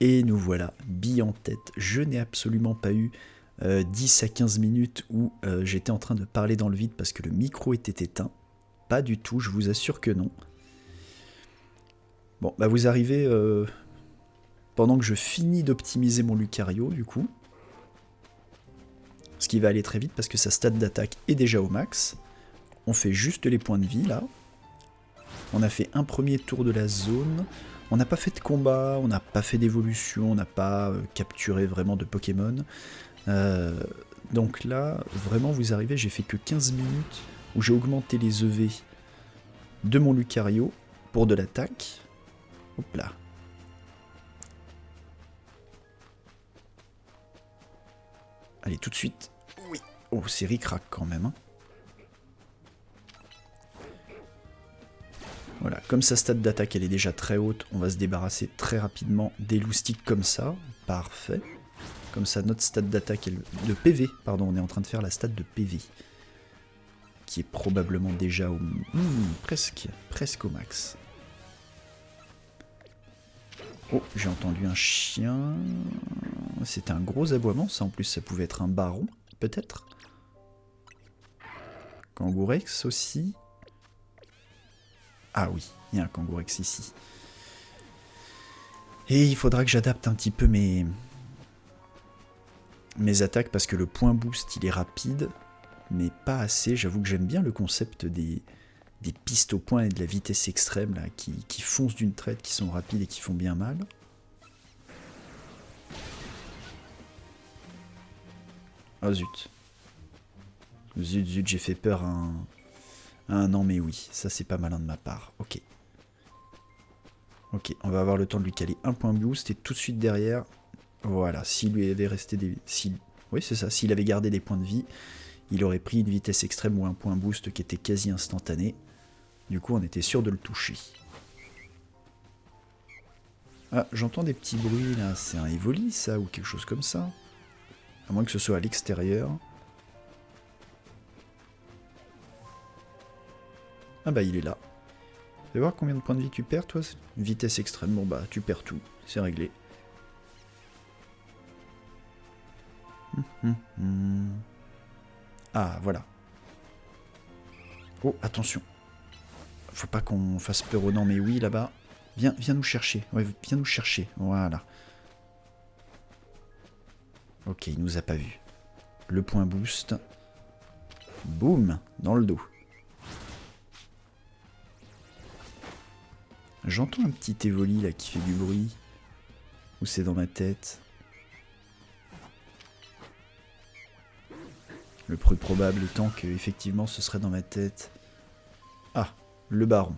Et nous voilà, bille en tête. Je n'ai absolument pas eu 10 à 15 minutes où j'étais en train de parler dans le vide parce que le micro était éteint. Pas du tout, je vous assure que non. Bon, bah vous arrivez pendant que je finis d'optimiser mon Lucario, du coup. Ce qui va aller très vite parce que sa stat d'attaque est déjà au max. On fait juste les points de vie, là. On a fait un premier tour de la zone. On n'a pas fait de combat, on n'a pas fait d'évolution, on n'a pas capturé vraiment de Pokémon. Donc là, vraiment, vous arrivez, j'ai fait que 15 minutes où j'ai augmenté les EV de mon Lucario pour de l'attaque. Hop là. Allez, tout de suite. Oui. Oh, c'est ric-rac quand même. Hein. Voilà, comme sa stat d'attaque elle est déjà très haute, on va se débarrasser très rapidement des loustiques comme ça. Parfait. Comme ça, notre stat d'attaque, de PV, pardon, on est en train de faire la stat de PV. Qui est probablement déjà au... presque au max. Oh, j'ai entendu un chien. C'était un gros aboiement, ça en plus, ça pouvait être un baron, peut-être. Kangourex aussi. Ah oui, il y a un Kangourex ici. Et il faudra que j'adapte un petit peu mes attaques parce que le point boost il est rapide, mais pas assez. J'avoue que j'aime bien le concept des pistes au point et de la vitesse extrême là, qui foncent d'une traite, qui sont rapides et qui font bien mal. Oh zut. Zut, j'ai fait peur à un an, mais oui, ça c'est pas malin de ma part. Ok. Ok, on va avoir le temps de lui caler un point boost et tout de suite derrière, voilà, s'il lui avait resté des... Oui, c'est ça, s'il avait gardé des points de vie, il aurait pris une vitesse extrême ou un point boost qui était quasi instantané. Du coup, on était sûr de le toucher. Ah, j'entends des petits bruits là, c'est un Evoli ça, ou quelque chose comme ça. À moins que ce soit à l'extérieur. Ah bah il est là. Tu vas voir combien de points de vie tu perds toi? Vitesse extrême, bon bah tu perds tout, c'est réglé. Ah voilà. Oh attention. Faut pas qu'on fasse peur aux non mais oui là-bas. Viens nous chercher. Ouais, viens nous chercher. Voilà. Ok, il nous a pas vu. Le point boost. Boum, dans le dos. J'entends un petit évoli là qui fait du bruit. Ou c'est dans ma tête. Le plus probable étant que effectivement ce serait dans ma tête. Ah, le baron.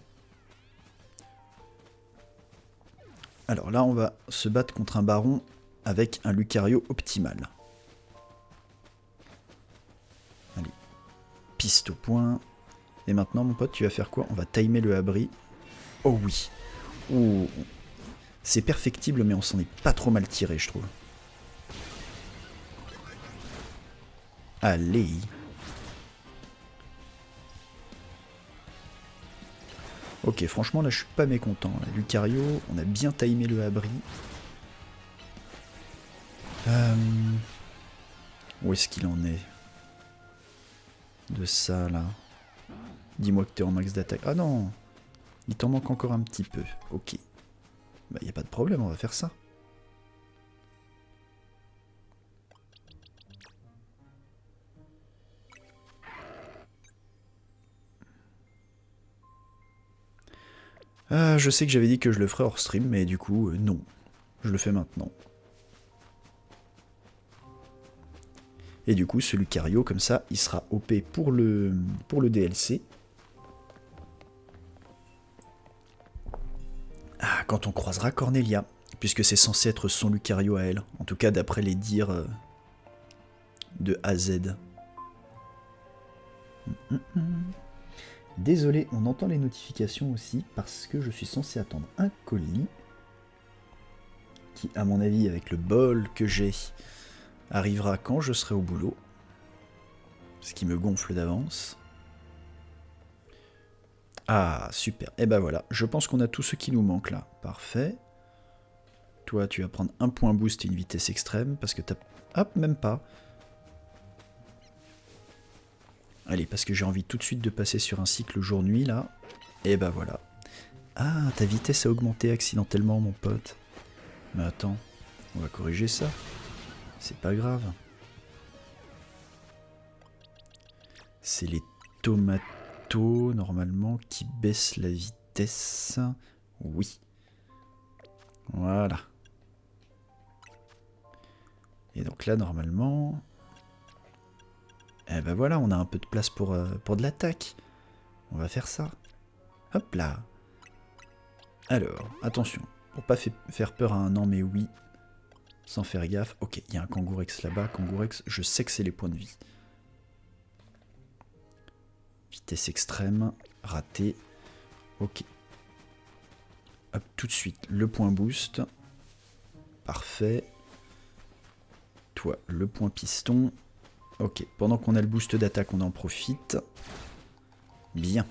Alors là on va se battre contre un baron avec un Lucario optimal. Allez, piste au point. Et maintenant mon pote tu vas faire quoi? On va timer le abri. Oh oui. Oh. C'est perfectible mais on s'en est pas trop mal tiré je trouve. Allez. Ok, franchement là je suis pas mécontent. Là, Lucario, on a bien timé le abri. Où est-ce qu'il en est de ça là? Dis-moi que t'es en max d'attaque. Ah non, il t'en manque encore un petit peu. Ok. Bah y a pas de problème, on va faire ça. Je sais que j'avais dit que je le ferais hors stream, mais du coup, non. Je le fais maintenant. Et du coup, ce Lucario, comme ça, il sera OP pour le DLC. Ah, quand on croisera Cornelia, puisque c'est censé être son Lucario à elle. En tout cas, d'après les dires de A à Z. Désolé, on entend les notifications aussi, parce que je suis censé attendre un colis. Qui, à mon avis, avec le bol que j'ai, arrivera quand je serai au boulot. Ce qui me gonfle d'avance. Ah, super. Et ben voilà, je pense qu'on a tout ce qui nous manque là. Parfait. Toi, tu vas prendre un point boost et une vitesse extrême, parce que t'as... Hop, même pas. Allez, parce que j'ai envie tout de suite de passer sur un cycle jour-nuit, là. Et bah voilà. Ah, ta vitesse a augmenté accidentellement, mon pote. Mais attends, on va corriger ça. C'est pas grave. C'est les tomatos, normalement, qui baissent la vitesse. Oui. Voilà. Et donc là, normalement... Eh ben voilà, on a un peu de place pour de l'attaque. On va faire ça. Hop là. Alors, attention. Pour pas faire peur à un non mais oui. Sans faire gaffe. Ok, il y a un Kangourex là-bas. Kangourex, je sais que c'est les points de vie. Vitesse extrême. Raté. Ok. Hop, tout de suite, le point boost. Parfait. Toi, le point piston. Ok, pendant qu'on a le boost d'attaque, on en profite. Bien.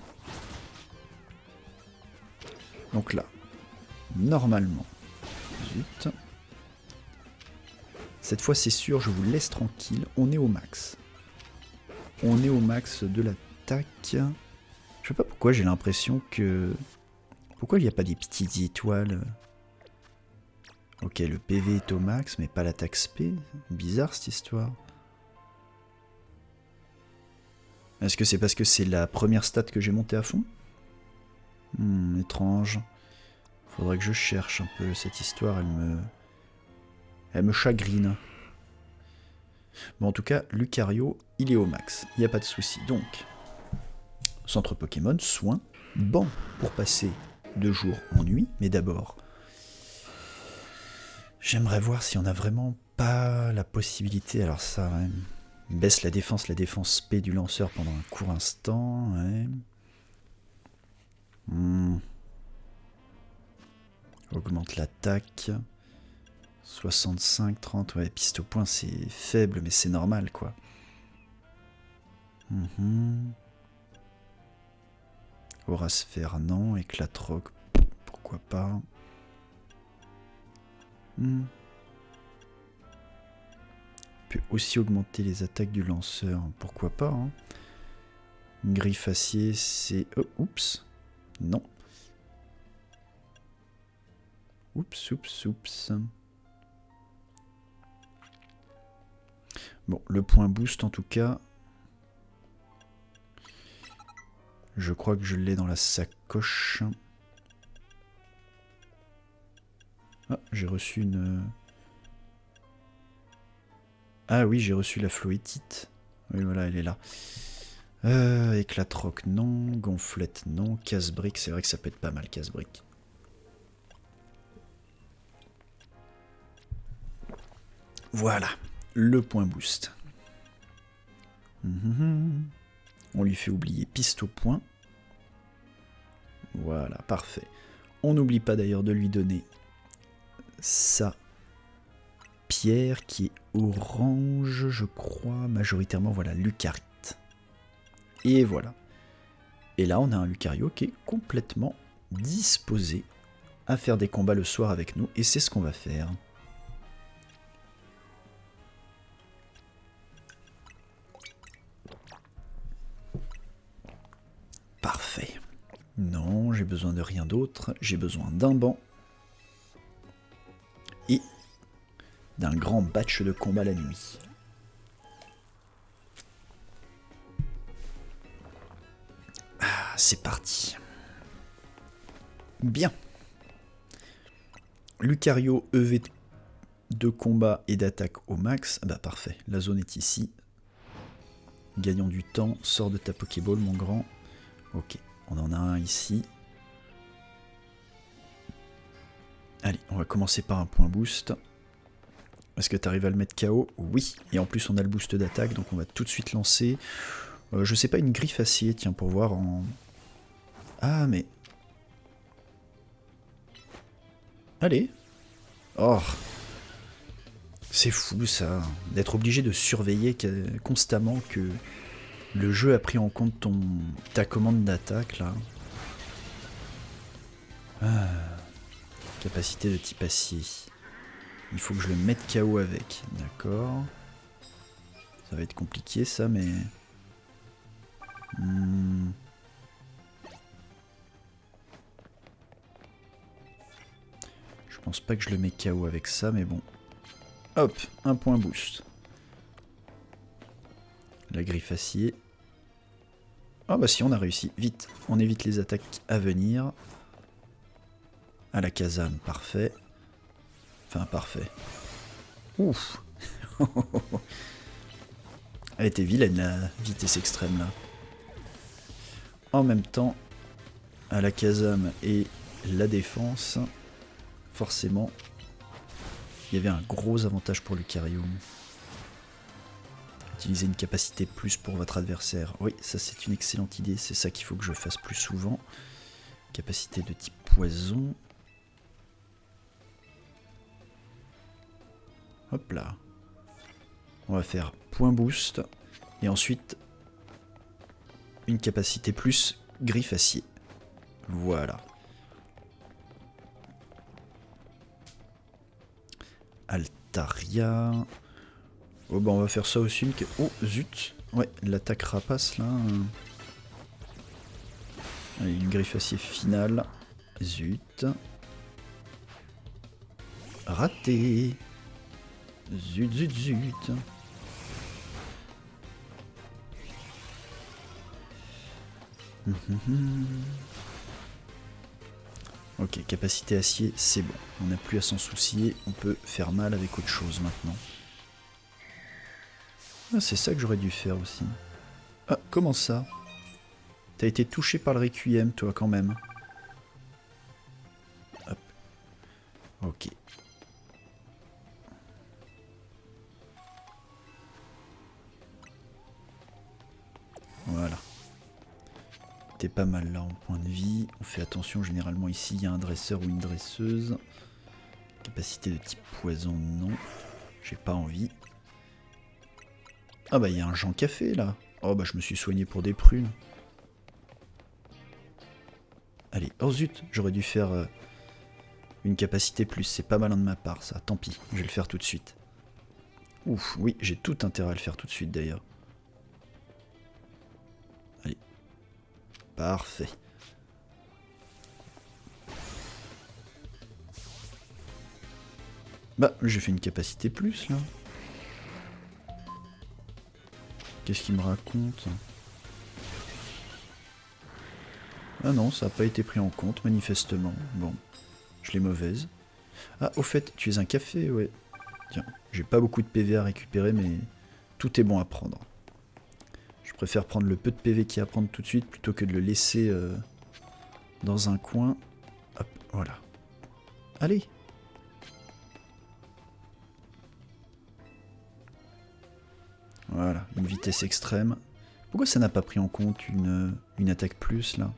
Donc là, normalement... Zut. Cette fois, c'est sûr, je vous laisse tranquille. On est au max. On est au max de l'attaque. Je sais pas pourquoi j'ai l'impression que... Pourquoi il n'y a pas des petites étoiles? Ok, le PV est au max, mais pas l'attaque SP. Bizarre cette histoire. Est-ce que c'est parce que c'est la première stat que j'ai montée à fond? Étrange. Faudrait que je cherche un peu cette histoire, elle me chagrine. Bon, en tout cas, Lucario, il est au max, il n'y a pas de souci. Donc, centre Pokémon, soin, banc pour passer de jour en nuit, mais d'abord, j'aimerais voir si on a vraiment pas la possibilité, alors ça, ouais, baisse la défense P du lanceur pendant un court instant, ouais. Augmente l'attaque. 65, 30, ouais, piste au point c'est faible, mais c'est normal quoi. Aurasphère, non. Éclatroc, pourquoi pas. On peut aussi augmenter les attaques du lanceur, pourquoi pas. Hein. Griffe acier, c'est... Oh, oups. Non. Oups. Bon, le point boost en tout cas, je crois que je l'ai dans la sacoche. Ah, j'ai reçu une... Ah oui, j'ai reçu la floétite. Oui, voilà, elle est là. Éclatroc, non. Gonflette, non. Casse-brique, c'est vrai que ça peut être pas mal, casse-brique. Voilà, le point boost. On lui fait oublier piste au point. Voilà, parfait. On n'oublie pas d'ailleurs de lui donner sa pierre qui est orange, je crois, majoritairement, voilà, Lucarite. Et voilà. Et là, on a un Lucario qui est complètement disposé à faire des combats le soir avec nous, et c'est ce qu'on va faire. Parfait. Non, j'ai besoin de rien d'autre. J'ai besoin d'un banc. Et d'un grand batch de combat la nuit. Ah, c'est parti. Bien. Lucario EV de combat et d'attaque au max. Ah bah parfait, la zone est ici. Gagnons du temps. Sors de ta Pokéball, mon grand. Ok, on en a un ici. Allez, on va commencer par un point boost. Est-ce que tu arrives à le mettre KO? Oui. Et en plus, on a le boost d'attaque, donc on va tout de suite lancer. Je sais pas, une griffe acier, tiens, pour voir en... Ah, mais... Allez. Oh. C'est fou, ça. D'être obligé de surveiller constamment que le jeu a pris en compte ta commande d'attaque, là. Ah. Capacité de type acier. Il faut que je le mette KO avec. D'accord. Ça va être compliqué ça, mais... Je pense pas que je le mets KO avec ça, mais bon. Hop, un point boost. La griffe acier. Ah bah si, on a réussi. Vite, on évite les attaques à venir. À la Kazam, parfait. Enfin, parfait. Ouf. Elle était vilaine, la vitesse extrême, là. En même temps, à la Kazam et la défense, forcément, il y avait un gros avantage pour Lucario. Utiliser une capacité plus pour votre adversaire. Oui, ça c'est une excellente idée, c'est ça qu'il faut que je fasse plus souvent. Capacité de type poison. Hop là. On va faire point boost. Et ensuite, une capacité plus griffe acier. Voilà. Altaria. Oh bah on va faire ça aussi. Oh zut. Ouais, l'attaque rapace là. Allez, une griffe acier finale. Zut. Raté. Zut, zut, zut. Ok, capacité acier, c'est bon. On n'a plus à s'en soucier. On peut faire mal avec autre chose maintenant. Ah, c'est ça que j'aurais dû faire aussi. Ah, comment ça? T'as été touché par le Requiem, toi, quand même. Hop. Ok. Voilà. T'es pas mal là en point de vie. On fait attention, généralement ici, il y a un dresseur ou une dresseuse. Capacité de type poison, non. J'ai pas envie. Ah bah il y a un Jean Café là. Oh bah je me suis soigné pour des prunes. Allez, oh zut, j'aurais dû faire une capacité plus. C'est pas malin de ma part ça, tant pis, je vais le faire tout de suite. Ouf, oui, j'ai tout intérêt à le faire tout de suite d'ailleurs. Allez. Parfait. Bah, j'ai fait une capacité plus là. Qu'est-ce qu'il me raconte? Ah non, ça n'a pas été pris en compte, manifestement. Bon, je l'ai mauvaise. Ah, au fait, tu es un café, ouais. Tiens, j'ai pas beaucoup de PV à récupérer, mais tout est bon à prendre. Je préfère prendre le peu de PV qu'il y a à prendre tout de suite, plutôt que de le laisser dans un coin. Hop, voilà. Allez! Voilà, une vitesse extrême. Pourquoi ça n'a pas pris en compte une attaque plus, là?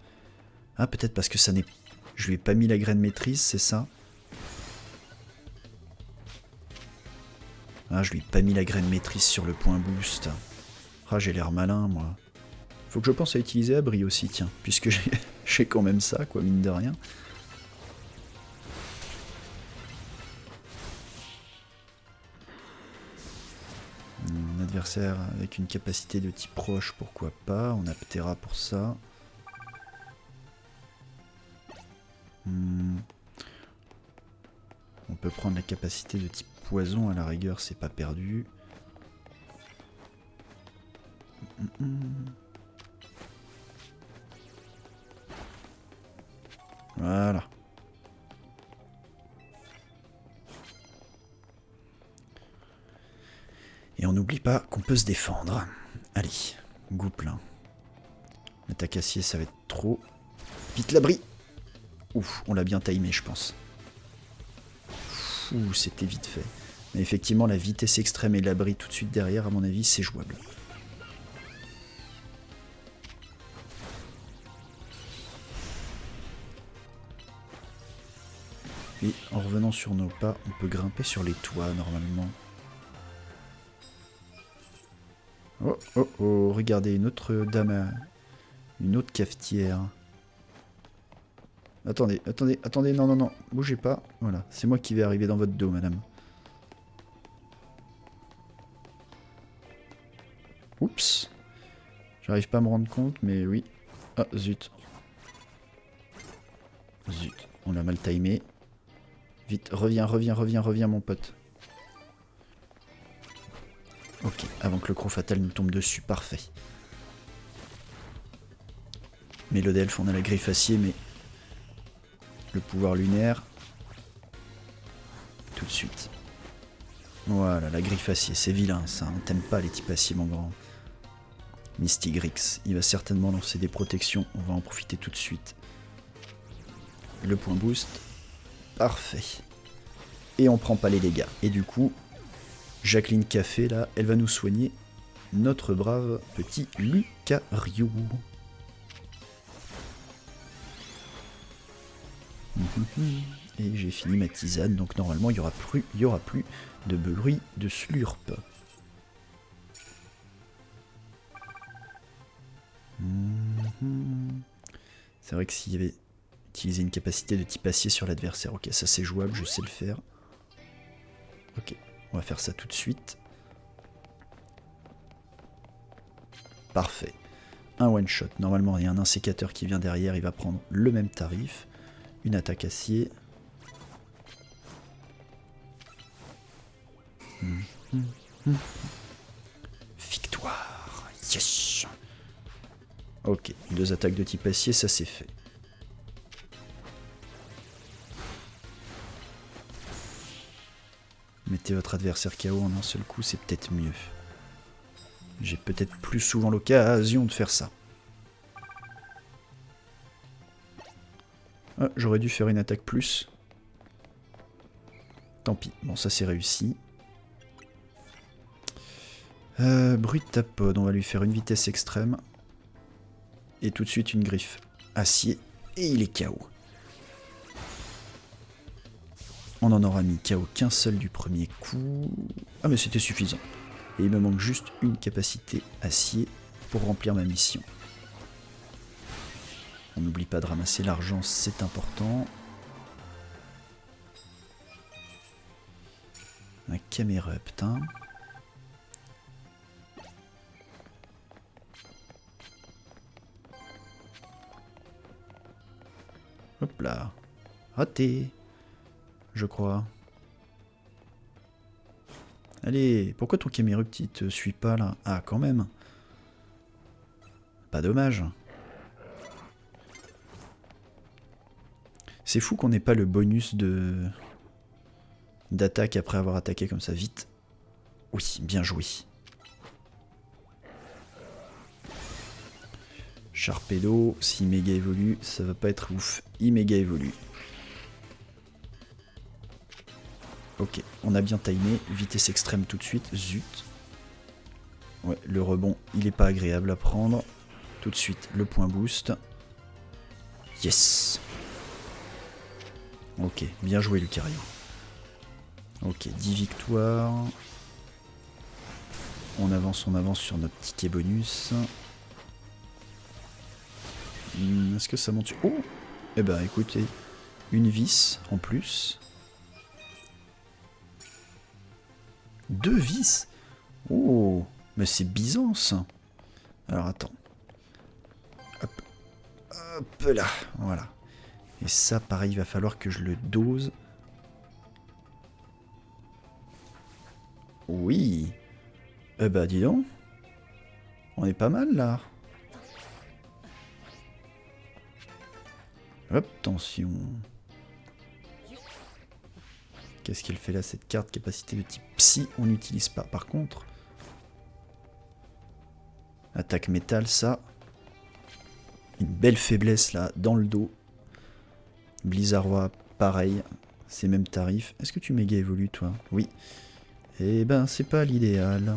Ah, peut-être parce que ça n'est... Je lui ai pas mis la graine maîtrise, c'est ça? Ah, je lui ai pas mis la graine maîtrise sur le point boost. Ah, j'ai l'air malin, moi. Faut que je pense à utiliser abri aussi, tiens, puisque j'ai quand même ça, quoi, mine de rien. Un adversaire avec une capacité de type proche, pourquoi pas. On a Ptera pour ça. On peut prendre la capacité de type poison, à la rigueur, c'est pas perdu. Voilà. Et on n'oublie pas qu'on peut se défendre. Allez, goût plein. L'attaque acier, ça va être trop. Vite l'abri. Ouf, on l'a bien timé, je pense. Ouh, c'était vite fait. Mais effectivement, la vitesse extrême et l'abri tout de suite derrière, à mon avis, c'est jouable. Et en revenant sur nos pas, on peut grimper sur les toits, normalement. Oh, oh, oh, regardez, une autre dame, une autre cafetière. Attendez, attendez, attendez, non, non, non, bougez pas. Voilà, c'est moi qui vais arriver dans votre dos, madame. J'arrive pas à me rendre compte, mais oui. Ah, zut. Zut, on l'a mal timé. Vite, reviens, mon pote. Ok, avant que le croc fatal nous tombe dessus, parfait. Mélodelphe, on a la griffe acier, mais le pouvoir lunaire. Tout de suite. Voilà, la griffe acier, c'est vilain ça, hein. T'aimes pas les types acier, mon grand. Mystigrix, il va certainement lancer des protections, on va en profiter tout de suite. Le point boost, parfait. Et on prend pas les dégâts. Et du coup, Jacqueline Café, là, elle va nous soigner notre brave petit Lucario. Et j'ai fini ma tisane, donc normalement il n'y aura plus de bruit de slurp. C'est vrai que s'il y avait utilisé une capacité de type acier sur l'adversaire, ok, ça c'est jouable, je sais le faire. Ok, on va faire ça tout de suite. Parfait. Un one shot, normalement il y a un insécateur qui vient derrière, il va prendre le même tarif. Une attaque acier. Victoire. Yes. Ok, 2 attaques de type acier, ça c'est fait. Mettez votre adversaire KO en un seul coup, c'est peut-être mieux. J'ai peut-être plus souvent l'occasion de faire ça. Ah, j'aurais dû faire une attaque plus. Tant pis, bon ça c'est réussi. Brutapod, on va lui faire une vitesse extrême. Et tout de suite une griffe acier. Et il est KO. On en aura mis KO qu'un seul du premier coup. Ah mais c'était suffisant. Et il me manque juste une capacité acier pour remplir ma mission. On n'oublie pas de ramasser l'argent, c'est important. Un Camerupt, hein. Hop là. Raté. Je crois. Allez, pourquoi ton Camerupt il te suit pas là? Ah, quand même. Pas dommage. C'est fou qu'on n'ait pas le bonus d'attaque après avoir attaqué comme ça vite. Oui, bien joué. Sharpedo, s'il méga évolue, ça va pas être ouf. Il méga évolue. Ok, on a bien timé. Vitesse extrême tout de suite. Zut. Ouais, le rebond, il est pas agréable à prendre. Tout de suite, le point boost. Yes. Ok, bien joué Lucario. Ok, 10 victoires. On avance sur notre ticket bonus. Est-ce que ça monte? Oh! Eh ben écoutez, une vis en plus. 2 vis? Oh! Mais c'est Byzance! Alors attends. Hop. Hop là, voilà. Et ça, pareil, il va falloir que je le dose. Oui! Eh ben dis donc. On est pas mal là. Hop, attention. Qu'est-ce qu'elle fait là, cette carte? Capacité de type psy, on n'utilise pas. Par contre, attaque métal, ça. Une belle faiblesse là, dans le dos. Blizzardois, pareil. C'est même tarif. Est-ce que tu méga évolues, toi? Oui. Eh ben, c'est pas l'idéal.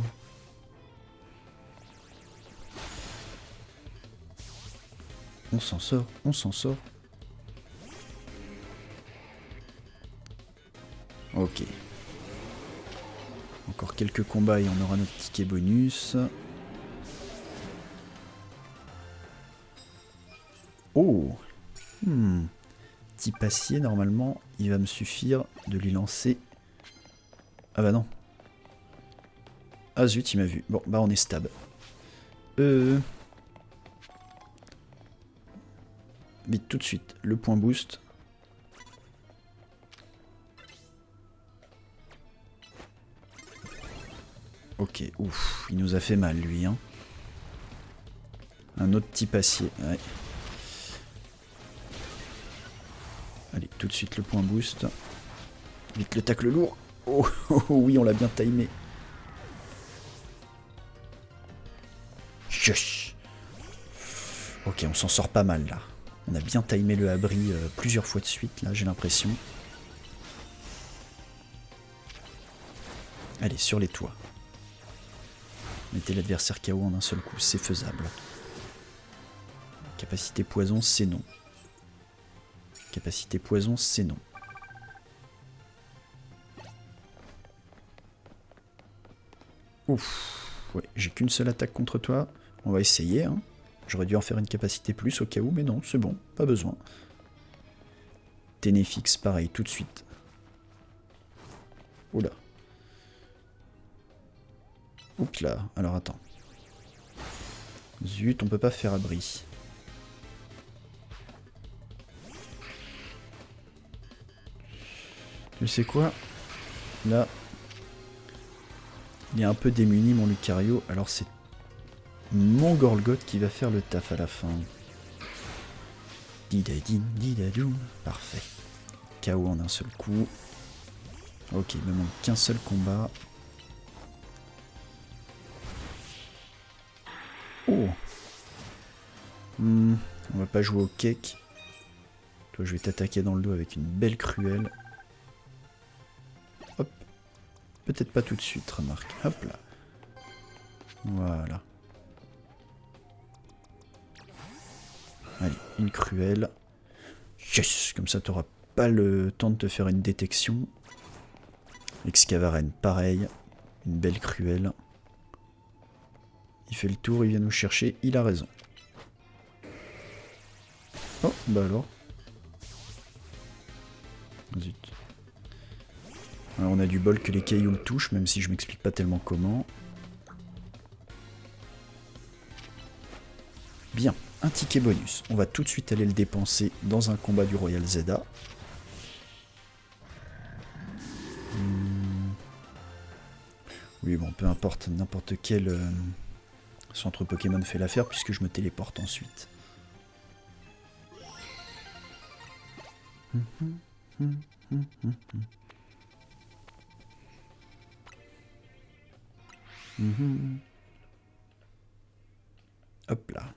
On s'en sort, on s'en sort. Ok. Encore quelques combats et on aura notre ticket bonus. Oh! Type acier, normalement, il va me suffire de lui lancer... Ah bah non. Ah zut, il m'a vu. Bon, bah on est stab. vite, tout de suite. Le point boost. Ok, ouf, il nous a fait mal, lui. Hein. Un autre type acier, ouais. Allez, tout de suite le point boost. Vite le tacle lourd. Oh, oh, oh oui, on l'a bien timé. Chuch. Ok, on s'en sort pas mal, là. On a bien timé le abri plusieurs fois de suite, là, j'ai l'impression. Allez, sur les toits. Mettez l'adversaire KO en un seul coup, c'est faisable. Capacité poison, c'est non. Capacité poison, c'est non. Ouf. Ouais, j'ai qu'une seule attaque contre toi. On va essayer, hein. J'aurais dû en faire une capacité plus au cas où, mais non, c'est bon, pas besoin. Ténéfix, pareil, tout de suite. Oula. Oups là, alors attends. Zut, on peut pas faire abri. Tu sais quoi? Là, il est un peu démuni mon Lucario, alors c'est mon Gorgoth qui va faire le taf à la fin. Didadin, didadou, parfait. KO en un seul coup. Ok, il me manque qu'un seul combat. Oh. On va pas jouer au cake. Toi, je vais t'attaquer dans le dos avec une belle cruelle. Hop. Peut-être pas tout de suite, remarque. Hop là. Voilà. Allez, une cruelle. Yes. Comme ça, t'auras pas le temps de te faire une détection. Excavaren, pareil. Une belle cruelle. Il fait le tour, il vient nous chercher, il a raison. Oh, bah alors. Zut. Alors, on a du bol que les cailloux le touchent, même si je m'explique pas tellement comment. Bien, un ticket bonus. On va tout de suite aller le dépenser dans un combat du Royal Zelda. Oui, bon, peu importe, n'importe quel centre Pokémon fait l'affaire, puisque je me téléporte ensuite. Hop là.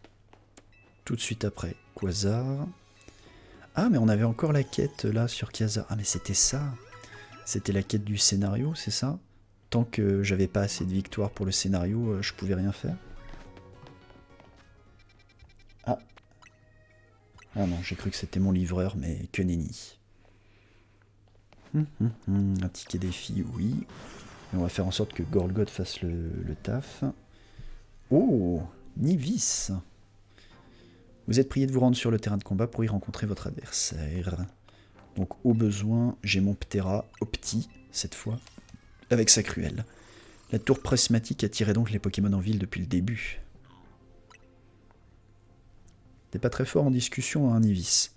Tout de suite après, Quasar. Ah, mais on avait encore la quête là sur Quasar. Ah, mais c'était ça. C'était la quête du scénario, c'est ça? Tant que j'avais pas assez de victoires pour le scénario, je pouvais rien faire. Ah. Ah non, j'ai cru que c'était mon livreur, mais que nenni. Un ticket défi, oui. Et on va faire en sorte que Gorgoth fasse le taf. Oh, Nivis. Vous êtes prié de vous rendre sur le terrain de combat pour y rencontrer votre adversaire. Donc au besoin, j'ai mon Ptera Opti, cette fois, avec sa cruelle. La tour prismatique attirait donc les Pokémon en ville depuis le début. T'es pas très fort en discussion, hein, Nivis.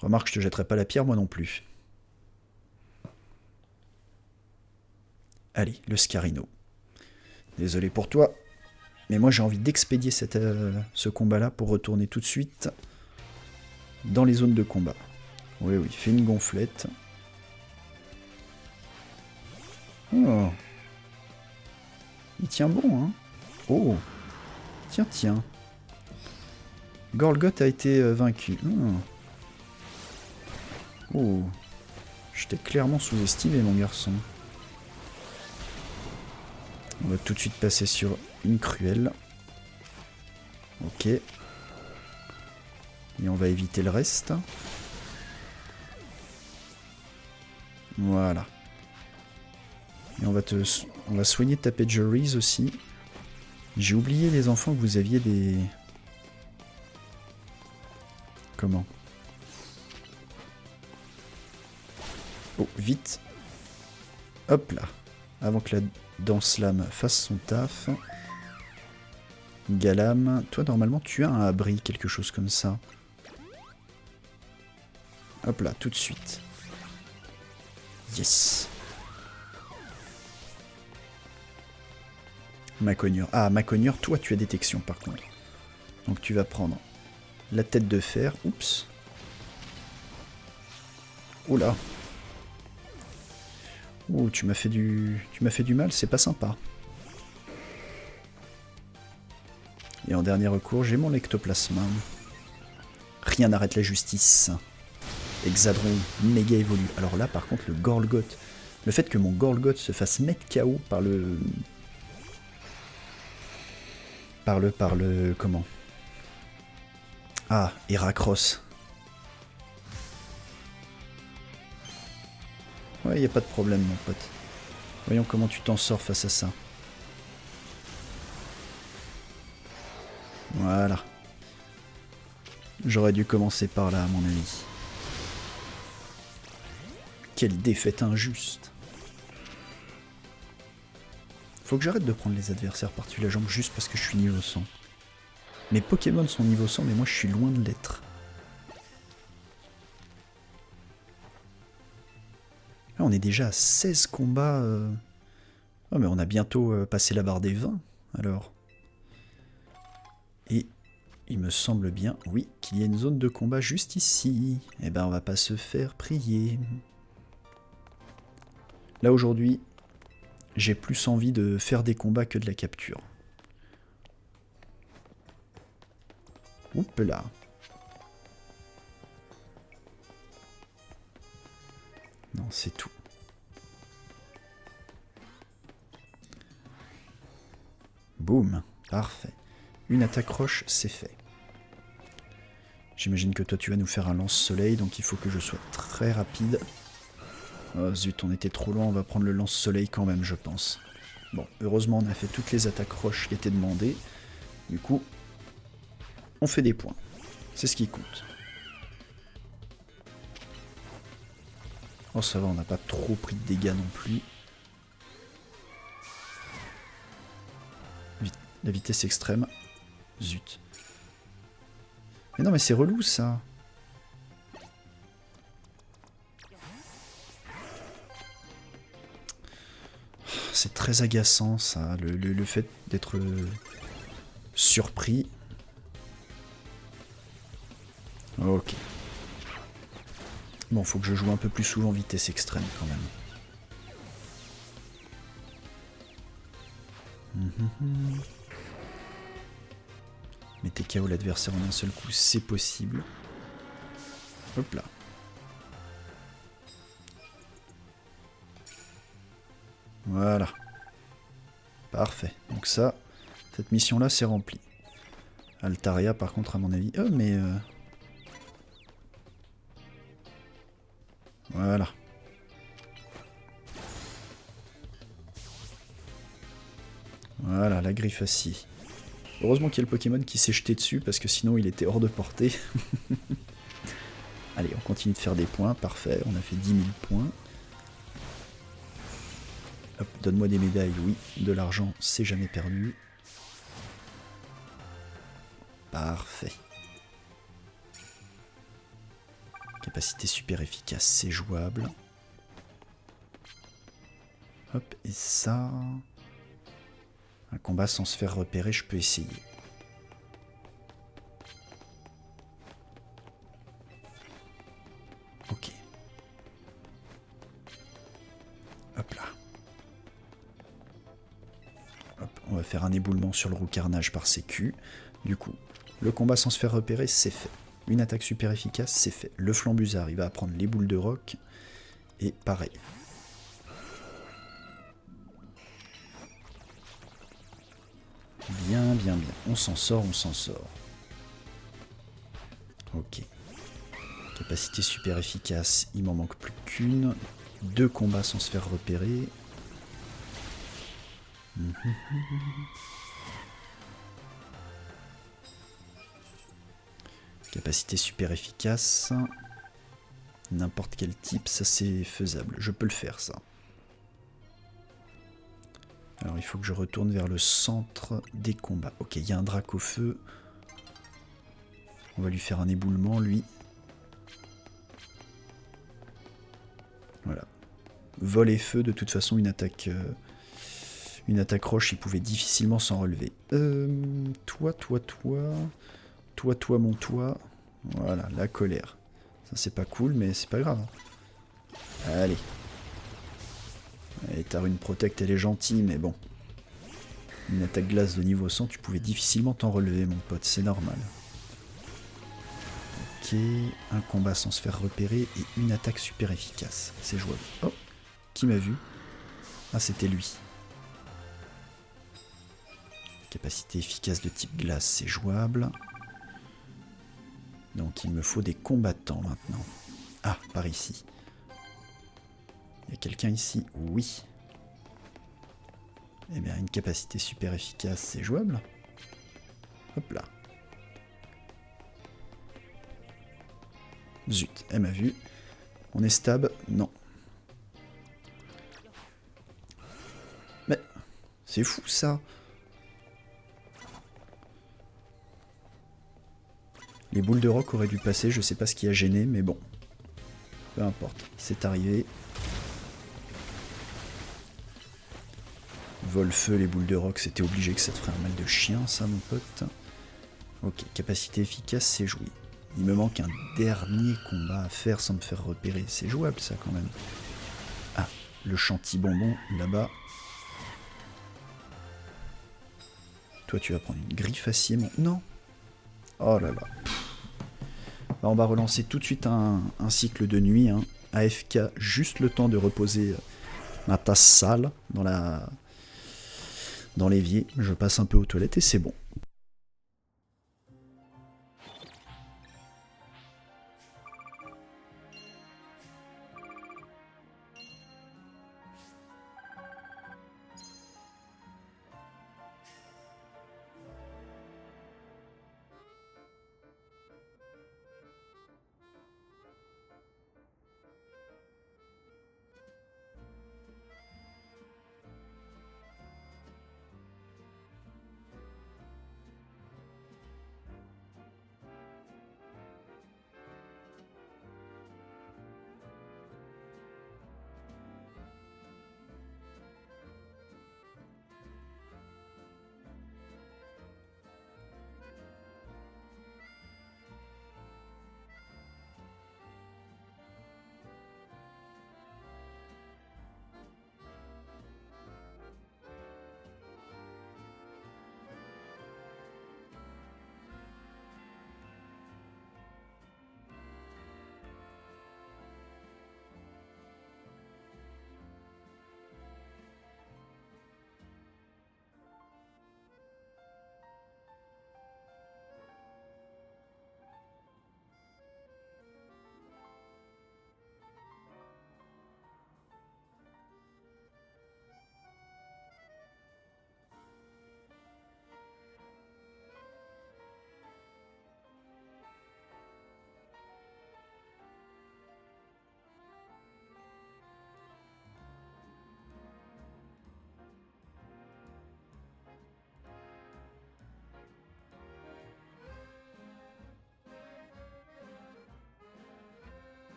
Remarque, je te jetterai pas la pierre, moi non plus. Allez, le Scarino. Désolé pour toi, mais moi j'ai envie d'expédier ce combat-là pour retourner tout de suite dans les zones de combat. Oui, oui, fais une gonflette. Oh. Il tient bon, hein. Oh. Tiens, tiens. Gorgoth a été vaincu. Oh. Je t'ai clairement sous-estimé, mon garçon. On va tout de suite passer sur une cruelle. Ok. Et on va éviter le reste. Voilà. Et on va soigner ta Pageries aussi. J'ai oublié, les enfants, que vous aviez des... Comment? Oh, vite. Hop là. Avant que la Danse-Lame fasse son taf. Galam. Toi, normalement, tu as un abri, quelque chose comme ça. Hop là, tout de suite. Yes. Macognure. Ah, Macognure, toi tu as détection par contre. Donc tu vas prendre la tête de fer. Oups. Oula. Ouh, tu m'as fait du mal, c'est pas sympa. Et en dernier recours, j'ai mon lectoplasma. Rien n'arrête la justice. Exadron méga évolue. Alors là, par contre, le Gorlgoth. Le fait que mon Gorlgoth se fasse mettre KO par le... Comment? Ah, Heracross. Ouais, y a pas de problème, mon pote. Voyons comment tu t'en sors face à ça. Voilà. J'aurais dû commencer par là, à mon avis. Quelle défaite injuste. Faut que j'arrête de prendre les adversaires par-dessus la jambe juste parce que je suis niveau 100. Mes Pokémon sont niveau 100, mais moi je suis loin de l'être. Là, on est déjà à 16 combats. Oh, mais on a bientôt passé la barre des 20, alors. Et il me semble bien, oui, qu'il y a une zone de combat juste ici. Eh ben, on va pas se faire prier. Là, aujourd'hui, j'ai plus envie de faire des combats que de la capture. Oups là. Non, c'est tout. Boum, parfait. Une attaque roche, c'est fait. J'imagine que toi tu vas nous faire un lance-soleil, donc il faut que je sois très rapide. Oh zut, on était trop loin, on va prendre le lance-soleil quand même, je pense. Bon, heureusement on a fait toutes les attaques roches qui étaient demandées. Du coup, on fait des points. C'est ce qui compte. Oh ça va, on n'a pas trop pris de dégâts non plus. La vitesse extrême. Zut. Mais non mais c'est relou ça. C'est très agaçant ça, le fait d'être surpris. Ok. Bon, faut que je joue un peu plus souvent vitesse extrême quand même. Mettez KO l'adversaire en un seul coup, c'est possible. Hop là. Voilà. Parfait. Donc ça, cette mission-là, c'est rempli. Altaria, par contre, à mon avis... Oh, mais... Voilà. Voilà, la griffe acier. Heureusement qu'il y a le Pokémon qui s'est jeté dessus, parce que sinon il était hors de portée. Allez, on continue de faire des points. Parfait, on a fait 10 000 points. Hop, donne-moi des médailles, oui. De l'argent, c'est jamais perdu. Parfait. Capacité super efficace, c'est jouable. Hop, et ça... Un combat sans se faire repérer, je peux essayer. Ok. Hop là. Hop, on va faire un éboulement sur le roux carnage par sécu. Du coup, le combat sans se faire repérer, c'est fait. Une attaque super efficace, c'est fait. Le flambusard, il va prendre les boules de roc. Et pareil. Bien, bien, bien. On s'en sort, on s'en sort. Ok. Capacité super efficace, il m'en manque plus qu'une. 2 combats sans se faire repérer. Capacité super efficace. N'importe quel type, ça c'est faisable. Je peux le faire, ça. Alors il faut que je retourne vers le centre des combats. Ok, il y a un drac au feu. On va lui faire un éboulement, lui. vol et feu, de toute façon, une attaque roche, il pouvait difficilement s'en relever. Toi, mon toi. Voilà, la colère. Ça, c'est pas cool, mais c'est pas grave. Allez. Et ta rune protect, elle est gentille, mais bon. Une attaque glace de niveau 100, tu pouvais difficilement t'en relever, mon pote, c'est normal. Ok, un combat sans se faire repérer et une attaque super efficace. C'est jouable. Oh, qui m'a vu? Ah, c'était lui. Capacité efficace de type glace, c'est jouable. Donc il me faut des combattants maintenant. Ah, par ici. Il y a quelqu'un ici? Oui. Eh bien, une capacité super efficace, c'est jouable. Hop là. Zut, elle m'a vu. On est stab? Non. Mais, c'est fou ça. Les boules de roc auraient dû passer, je sais pas ce qui a gêné, mais bon. Peu importe, c'est arrivé. Vol-feu, les boules de roc, c'était obligé que ça te ferait un mal de chien, ça, mon pote. Ok, capacité efficace, c'est joué. Il me manque un dernier combat à faire sans me faire repérer. C'est jouable, ça, quand même. Ah, le chantilly-bonbon, là-bas. Toi, tu vas prendre une griffe acier, mon... Non. Oh là là. Bah, on va relancer tout de suite un cycle de nuit. Hein. AFK, juste le temps de reposer ma tasse sale dans l'évier. Je passe un peu aux toilettes et c'est bon.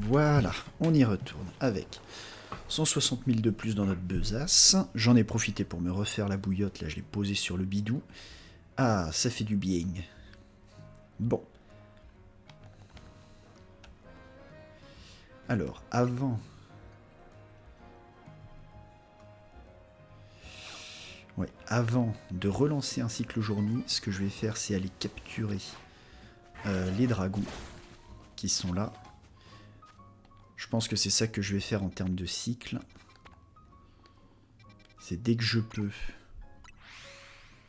Voilà, on y retourne avec 160 000 de plus dans notre besace. J'en ai profité pour me refaire la bouillotte, là je l'ai posée sur le bidou. Ah, ça fait du bien. Bon. Alors, avant... Ouais, avant de relancer un cycle jour-nuit, ce que je vais faire, c'est aller capturer les dragons qui sont là. Je pense que c'est ça que je vais faire en termes de cycle. C'est dès que je peux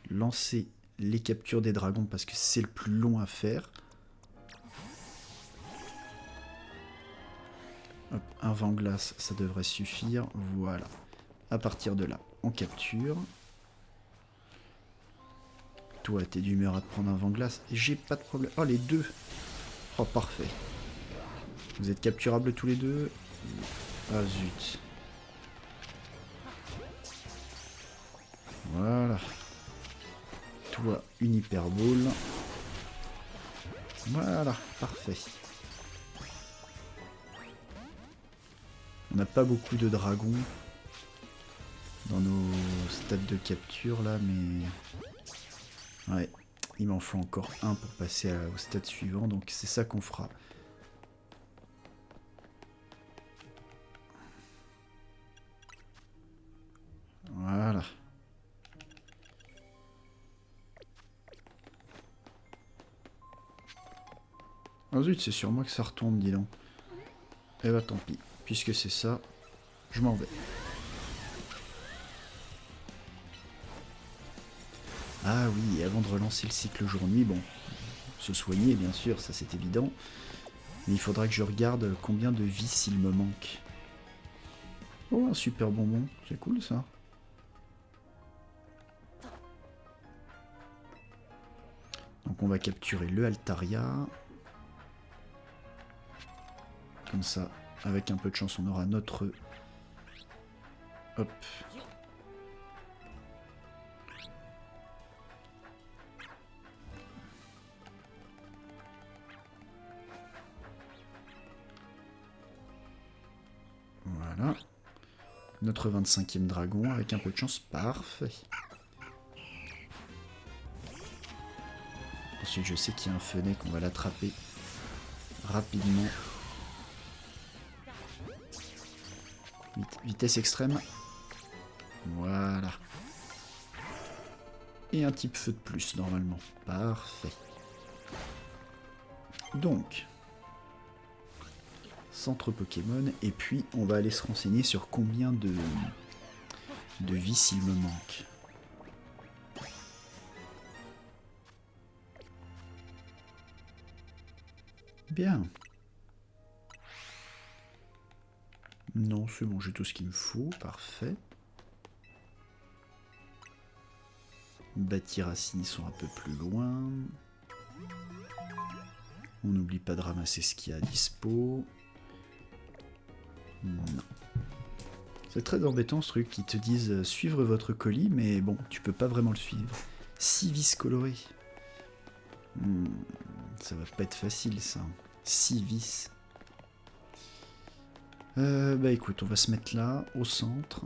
lancer les captures des dragons parce que c'est le plus long à faire. Hop, un vent glace, ça devrait suffire. Voilà. À partir de là, on capture. Toi, t'es d'humeur à te prendre un vent glace. J'ai pas de problème. Oh, les deux. Oh, parfait. Vous êtes capturables tous les deux. Ah, zut. Voilà. Toi, une hyperbole. Voilà, parfait. On n'a pas beaucoup de dragons dans nos stades de capture là, mais... Ouais, il m'en faut encore un pour passer au stade suivant, donc c'est ça qu'on fera. Voilà. Oh zut, c'est sur moi que ça retombe, dis donc. Eh bah tant pis, puisque c'est ça, je m'en vais. Ah oui, et avant de relancer le cycle jour-nuit, bon, se soigner bien sûr, ça c'est évident. Mais il faudra que je regarde combien de vis il me manque. Oh, un super bonbon, c'est cool ça. Donc on va capturer le Altaria. Comme ça, avec un peu de chance, on aura notre... Hop. Voilà. Notre 25e dragon, avec un peu de chance, parfait. Ensuite, je sais qu'il y a un fenêtre, qu'on va l'attraper rapidement. Vitesse extrême. Voilà. Et un type feu de plus, normalement. Parfait. Donc, centre Pokémon. Et puis, on va aller se renseigner sur combien de vis il me manque. Bien. Non, c'est bon, j'ai tout ce qu'il me faut. Parfait. Bâtis-racines sont un peu plus loin. On n'oublie pas de ramasser ce qu'il y a à dispo. Non. C'est très embêtant ce truc qu'ils te disent suivre votre colis, mais bon, tu peux pas vraiment le suivre. 6 vis colorées. Ça va pas être facile ça. 6 vis. Bah écoute, on va se mettre là, au centre.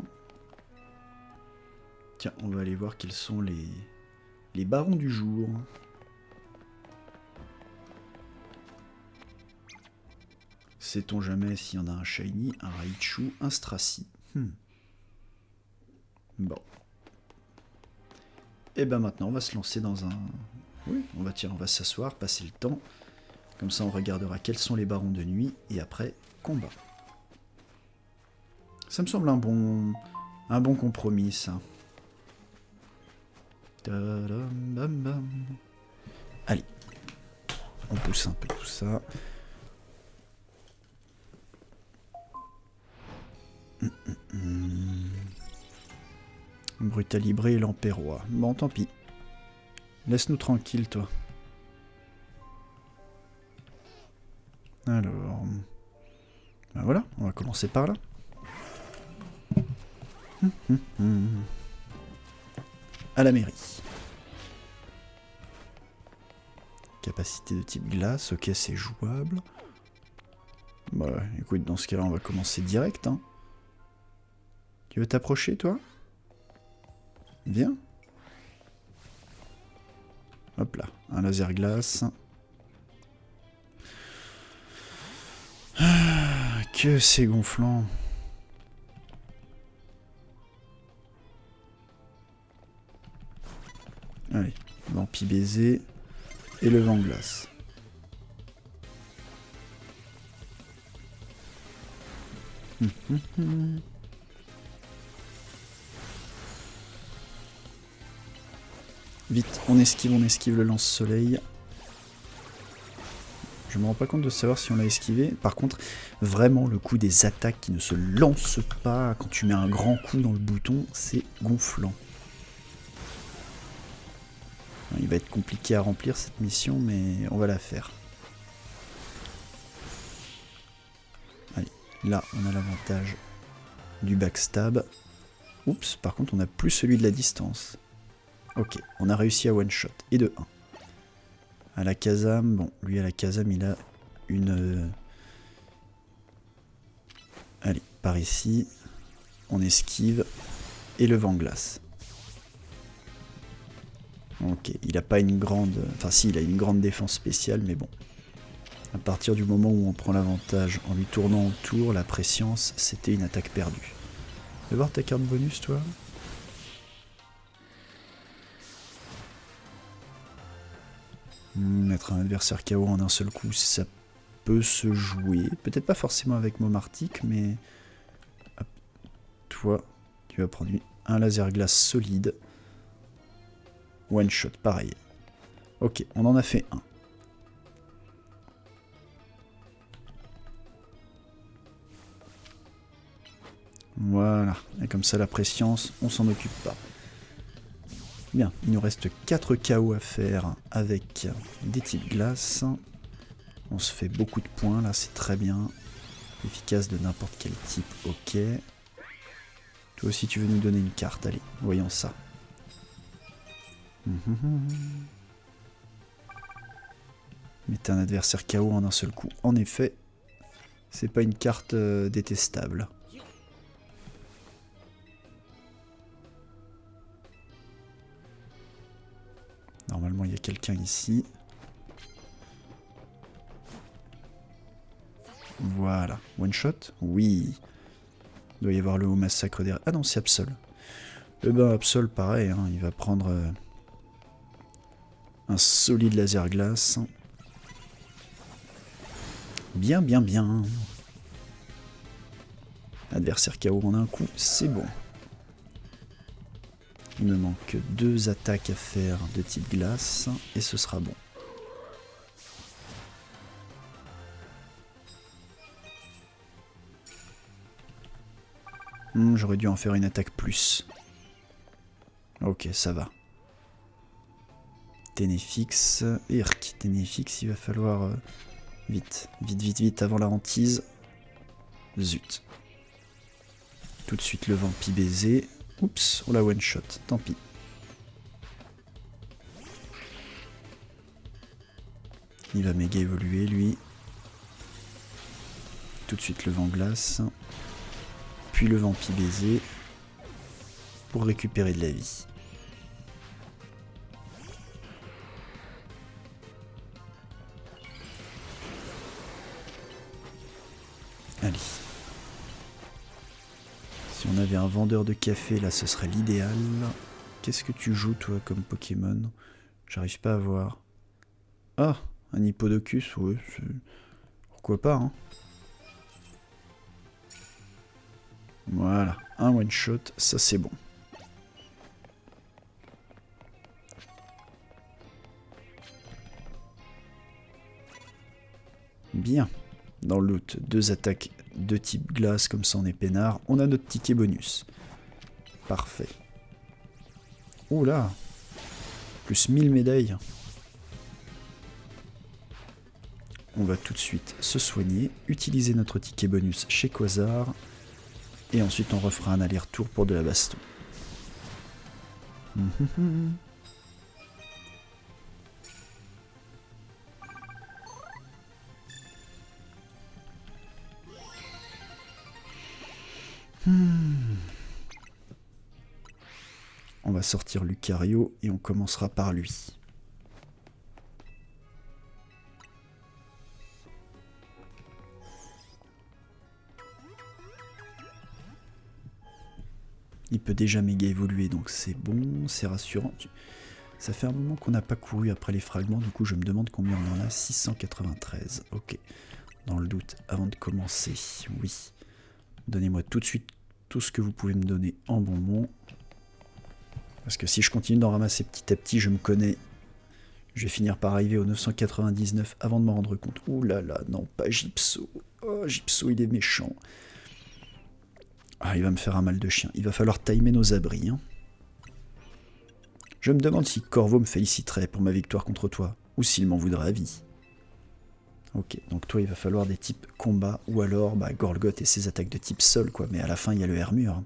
Tiens, on va aller voir quels sont les barons du jour. Sait-on jamais s'il y en a un Shiny, un Raichu, un Stracy. Bon. Et ben maintenant, on va se lancer dans un... Oui, on va s'asseoir, passer le temps. Comme ça, on regardera quels sont les barons de nuit, et après, combat. Ça me semble un bon compromis, ça. Allez. On pousse un peu tout ça. Brutalibré et l'Empérois. Bon, tant pis. Laisse-nous tranquille, toi. Alors... Ben voilà, on va commencer par là. À la mairie. Capacité de type glace, ok, c'est jouable. Bah écoute, dans ce cas-là, on va commencer direct. Hein. Tu veux t'approcher, toi? Viens. Hop là, un laser glace. Ah, que c'est gonflant. Allez, vampi baiser et le vent glace. Vite, on esquive le lance-soleil. Je me rends pas compte de savoir si on l'a esquivé. Par contre, vraiment, le coup des attaques qui ne se lancent pas quand tu mets un grand coup dans le bouton, c'est gonflant. Il va être compliqué à remplir cette mission, mais on va la faire. Allez, là, on a l'avantage du backstab. Oups, par contre, on n'a plus celui de la distance. Ok, on a réussi à one-shot, et de 1. À la Kazam, bon, lui à la Kazam, il a une... Allez, par ici, on esquive, et le vent glace. Ok, il a pas une grande... Enfin si, il a une grande défense spéciale, mais bon. À partir du moment où on prend l'avantage en lui tournant autour, la préscience, c'était une attaque perdue. Tu veux voir ta carte bonus, toi? Mettre un adversaire KO en un seul coup, ça peut se jouer. Peut-être pas forcément avec Momartic, mais... Hop. Toi, tu vas prendre un laser glace solide. One shot, pareil. Ok, on en a fait un. Voilà, et comme ça la préscience, on s'en occupe pas. Bien, il nous reste 4 KO à faire avec des types glace. On se fait beaucoup de points là, c'est très bien. Efficace de n'importe quel type, ok. Toi aussi tu veux nous donner une carte, allez, voyons ça. Mettez un adversaire KO en un seul coup. En effet, c'est pas une carte détestable. Normalement, il y a quelqu'un ici. Voilà. One shot? Oui. Il doit y avoir le haut massacre derrière. Ah non, c'est Absol. Eh ben, Absol, pareil, hein, il va prendre un solide laser glace. Bien, bien, bien. Adversaire KO en un coup, c'est bon. Il me manque 2 attaques à faire de type glace, et ce sera bon. J'aurais dû en faire une attaque plus. Ok, ça va. Ténéfix, Irk. Ténéfix, il va falloir... vite, vite, vite, vite, avant la hantise. Zut. Tout de suite le vampi baiser. Oups, on l'a one shot, tant pis. Il va méga évoluer lui. Tout de suite le vent glace. Puis le vampi baiser. Pour récupérer de la vie. Allez. Si on avait un vendeur de café là, ce serait l'idéal. Qu'est-ce que tu joues toi comme Pokémon? J'arrive pas à voir. Ah, un Hippodocus, ouais, pourquoi pas, hein. Voilà, un one shot, ça c'est bon. Bien. Dans le loot, 2 attaques de type glace, comme ça on est peinard. On a notre ticket bonus. Parfait. Oula, plus 1000 médailles. On va tout de suite se soigner, utiliser notre ticket bonus chez Quasar, et ensuite on refera un aller-retour pour de la baston. sortir Lucario et on commencera par lui. Il peut déjà méga évoluer, donc c'est bon, c'est rassurant. Ça fait un moment qu'on n'a pas couru après les fragments, du coup je me demande combien on en a. 693, ok. Dans le doute, avant de commencer, oui. Donnez-moi tout de suite tout ce que vous pouvez me donner en bonbons. Parce que si je continue d'en ramasser petit à petit, je me connais. Je vais finir par arriver au 999 avant de m'en rendre compte. Ouh là là, non, pas Gypso. Oh, Gypso, il est méchant. Ah, il va me faire un mal de chien. Il va falloir timer nos abris. Hein. Je me demande si Corvo me féliciterait pour ma victoire contre toi, ou s'il m'en voudrait à vie. Ok, donc toi il va falloir des types combat, ou alors bah, Gorgoth et ses attaques de type sol, quoi. Mais à la fin il y a le Hermure.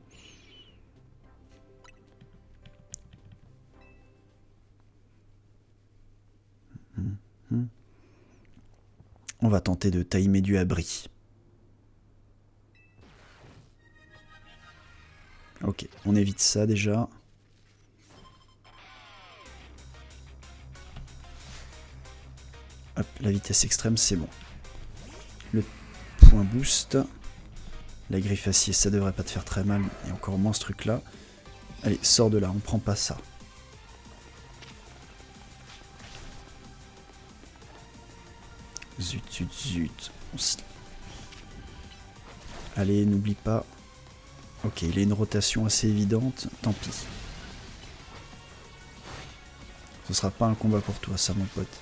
On va tenter de timer du abri. Ok, on évite ça déjà. Hop, la vitesse extrême, c'est bon. Le point boost. La griffe acier, ça devrait pas te faire très mal. Et encore moins ce truc-là. Allez, sors de là, on prend pas ça. Zut, zut, zut. Allez, n'oublie pas. Ok, il a une rotation assez évidente. Tant pis. Ce sera pas un combat pour toi, ça, mon pote.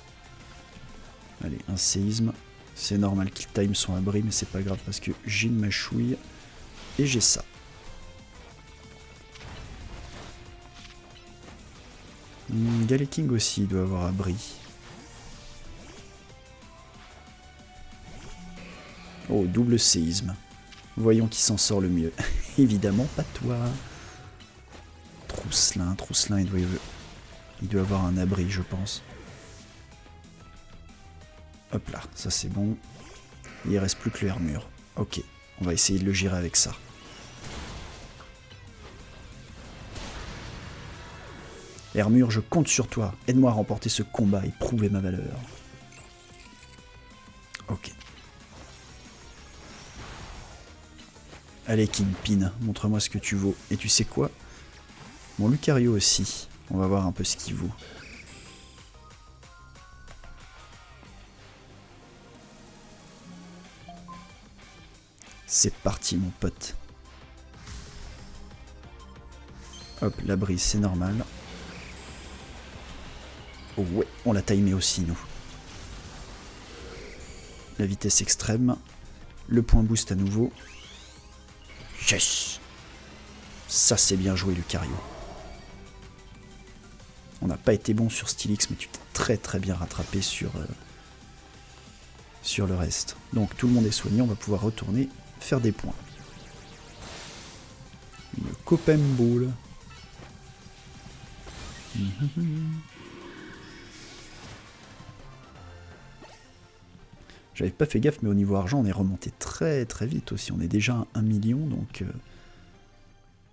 Allez, un séisme. C'est normal qu'il time son abri, mais c'est pas grave parce que j'ai une mâchouille et j'ai ça. Galeking aussi doit avoir abri. Oh, double séisme. Voyons qui s'en sort le mieux. Évidemment pas toi. Trousselin, il doit avoir un abri, je pense. Hop là, ça c'est bon. Il reste plus que le Hermure. Ok, on va essayer de le gérer avec ça. Hermure, je compte sur toi. Aide-moi à remporter ce combat et prouver ma valeur. Ok. Allez Kingpin, montre-moi ce que tu vaux. Et tu sais quoi? Mon Lucario aussi. On va voir un peu ce qu'il vaut. C'est parti mon pote. Hop, la brise c'est normal. Oh ouais, on l'a timé aussi nous. La vitesse extrême. Le point boost à nouveau. Yes! Ça c'est bien joué Lucario. On n'a pas été bon sur Steelix, mais tu t'es très bien rattrapé sur le reste. Donc tout le monde est soigné, on va pouvoir retourner faire des points. Une Copem Ball. J'avais pas fait gaffe, mais au niveau argent, on est remonté très vite aussi. On est déjà à 1 million, donc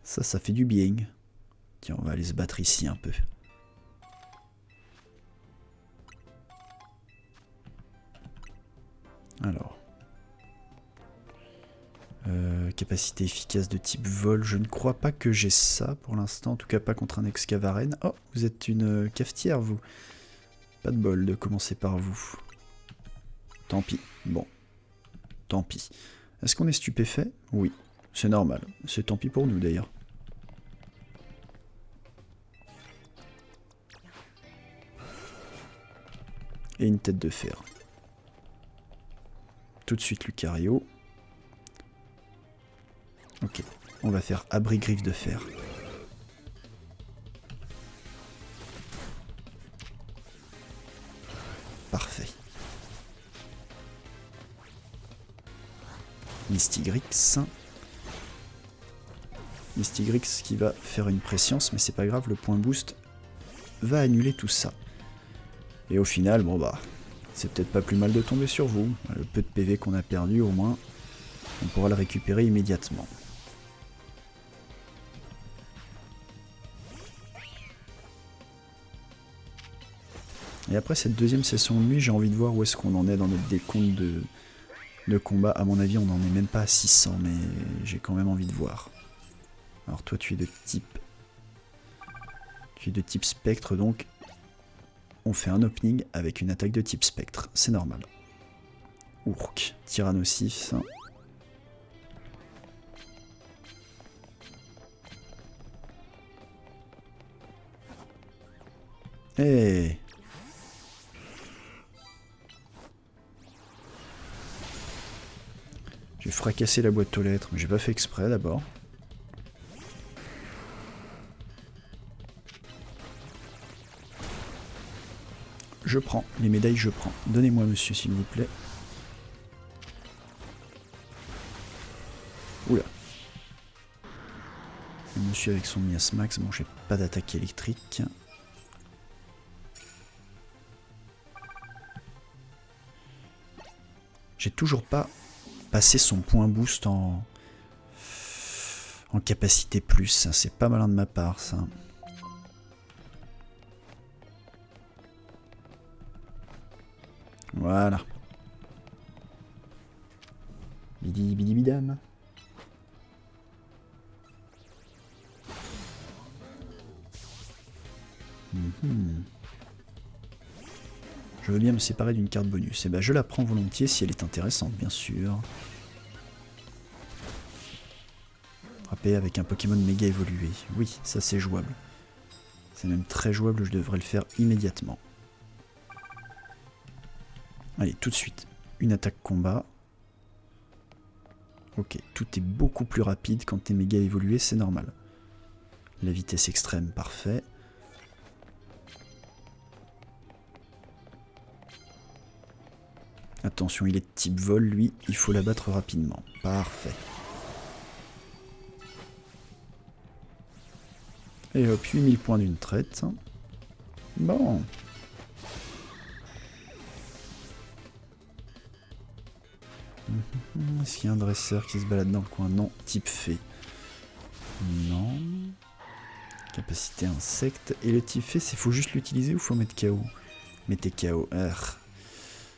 ça fait du bien. Tiens, on va aller se battre ici un peu. Alors. Capacité efficace de type vol. Je ne crois pas que j'ai ça pour l'instant. En tout cas, pas contre un Excavaren. Oh, vous êtes une cafetière, vous. Pas de bol de commencer par vous. Tant pis. Bon. Tant pis. Est-ce qu'on est stupéfait? Oui. C'est normal. C'est tant pis pour nous, d'ailleurs. Et une tête de fer. Tout de suite, Lucario. Ok, on va faire abri griffe de fer. Parfait. Mystigrix. Mystigrix qui va faire une préscience, mais c'est pas grave, le point boost va annuler tout ça. Et au final, bon bah, c'est peut-être pas plus mal de tomber sur vous. Le peu de PV qu'on a perdu, au moins, on pourra le récupérer immédiatement. Et après cette deuxième session de nuit, j'ai envie de voir où est-ce qu'on en est dans notre décompte de combat. À mon avis, on n'en est même pas à 600, mais j'ai quand même envie de voir. Alors toi, tu es de type... Tu es de type spectre, donc on fait un opening avec une attaque de type spectre. C'est normal. Ourk, Tyrannosif. Hey. J'ai fracassé la boîte aux lettres, mais j'ai pas fait exprès d'abord. Je prends, les médailles je prends. Donnez-moi monsieur s'il vous plaît. Oula. Le monsieur avec son miasmax, bon j'ai pas d'attaque électrique. J'ai toujours pas passé son point boost en capacité plus. C'est pas malin de ma part ça. Voilà. Bidi bidi bidam. Je veux bien me séparer d'une carte bonus. Et ben je la prends volontiers si elle est intéressante, bien sûr. Frapper avec un Pokémon méga évolué. Oui, ça c'est jouable. C'est même très jouable, je devrais le faire immédiatement. Allez, tout de suite. Une attaque combat. Ok, tout est beaucoup plus rapide quand t'es méga évolué, c'est normal. La vitesse extrême, parfait. Attention, il est de type vol, lui, il faut l'abattre rapidement. Parfait. Et hop, 8000 points d'une traite. Bon. Est-ce qu'il y a un dresseur qui se balade dans le coin? Non. Type fée. Non. Capacité insecte. Et le type fée, c'est faut juste l'utiliser ou faut mettre KO? Mettez KO.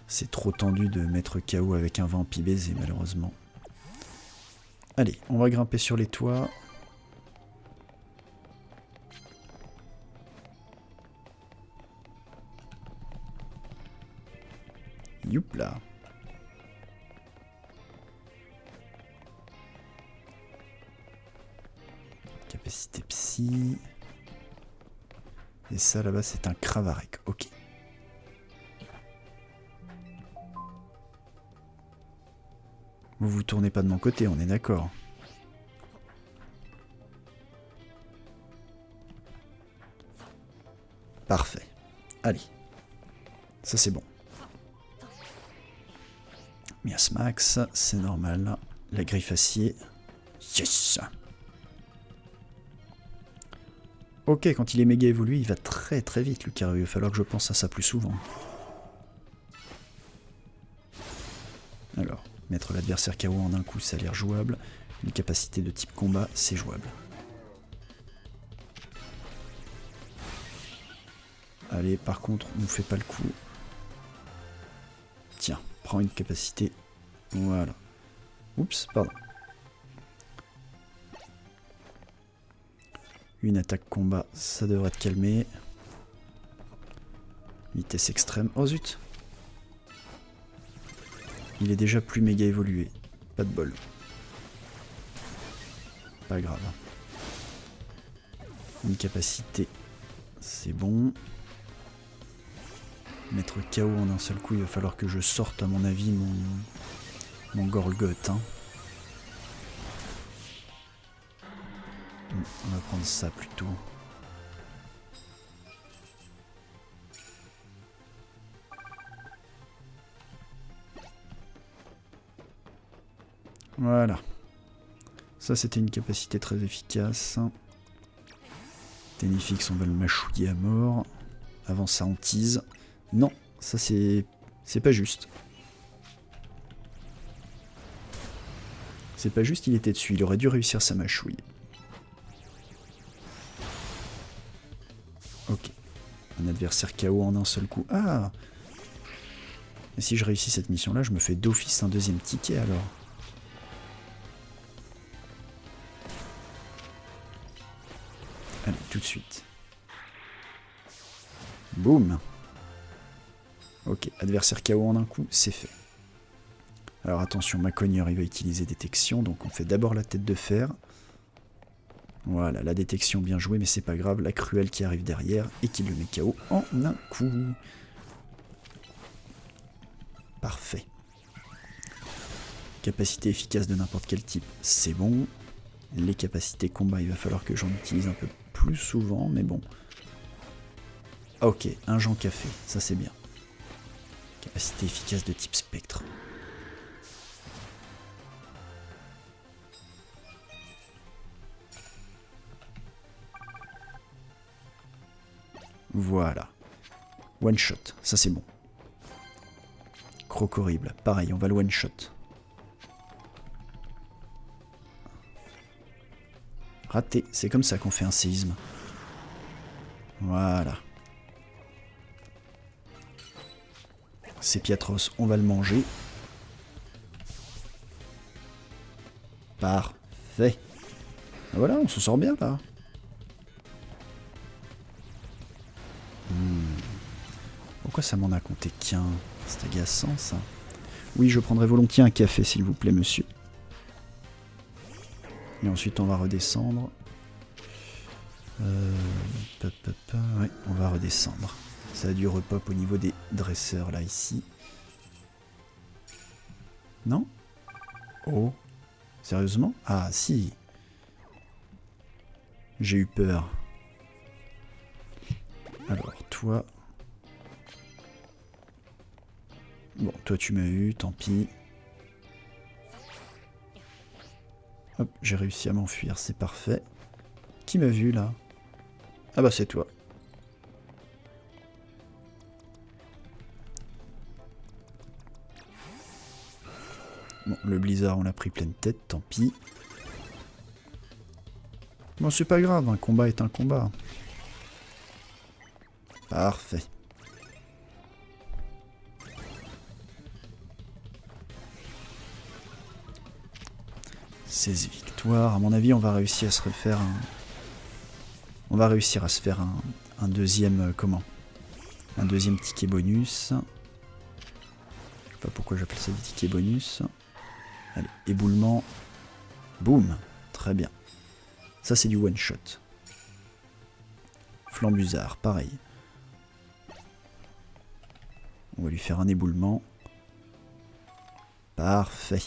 C'est trop tendu de mettre KO avec un vampi baiser, malheureusement. Allez, on va grimper sur les toits. Youpla. Capacité psy. Et ça là-bas c'est un Cravarec. Ok. Vous vous tournez pas de mon côté, on est d'accord. Parfait. Allez. Ça c'est bon. Miasmax, c'est normal. La griffe acier. Yes. Ok, quand il est méga évolué, il va très très vite, Lucario. Il va falloir que je pense à ça plus souvent. Alors, mettre l'adversaire KO en un coup, ça a l'air jouable. Une capacité de type combat, c'est jouable. Allez, par contre, ne nous fait pas le coup. Tiens, prends une capacité. Voilà. Oups, pardon. Une attaque combat, ça devrait te calmer. Vitesse extrême. Oh zut! Il est déjà plus méga évolué. Pas de bol. Pas grave. Une capacité, c'est bon. Mettre KO en un seul coup, il va falloir que je sorte à mon avis mon Gorgoth. Hein. On va prendre ça plutôt. Voilà. Ça c'était une capacité très efficace. Ténifix, on va le mâchouiller à mort. Avant ça on tease. Non, ça c'est pas juste. C'est pas juste, il était dessus, il aurait dû réussir sa mâchouille. Ok. Un adversaire KO en un seul coup. Ah! Et si je réussis cette mission-là, je me fais d'office un deuxième ticket alors. Allez, tout de suite. Boum! Ok, adversaire KO en un coup, c'est fait. Alors attention, ma cogneur, il va utiliser détection, donc on fait d'abord la tête de fer. Voilà, la détection bien jouée, mais c'est pas grave, la cruelle qui arrive derrière et qui le met KO en un coup. Parfait. Capacité efficace de n'importe quel type, c'est bon. Les capacités combat, il va falloir que j'en utilise un peu plus souvent, mais bon. Ok, un Jean Café, ça c'est bien. Capacité efficace de type spectre. Voilà. One shot, ça c'est bon. Croc horrible, pareil, on va le one shot. Raté, c'est comme ça qu'on fait un séisme. Voilà. C'est Piatros, on va le manger. Parfait. Voilà, on se sort bien là. Pourquoi ça m'en a compté qu'un? C'est agaçant ça. Oui, je prendrai volontiers un café s'il vous plaît monsieur. Et ensuite on va redescendre. Ouais, on va redescendre. Ça a dû repop au niveau des dresseurs là ici. Non? Oh. Sérieusement? Ah si. J'ai eu peur. Alors toi... Bon, toi tu m'as eu, tant pis. Hop, j'ai réussi à m'enfuir, c'est parfait. Qui m'a vu là? Ah bah c'est toi. Bon, le blizzard on l'a pris pleine tête, tant pis. Bon, c'est pas grave, un combat est un combat. Parfait. Ces victoires, à mon avis, on va réussir à se refaire un... On va réussir à se faire un deuxième... comment? Un deuxième ticket bonus. Je sais pas pourquoi j'appelle ça des tickets bonus. Allez, éboulement. Boum. Très bien. Ça, c'est du one shot. Flambusard, pareil. On va lui faire un éboulement. Parfait.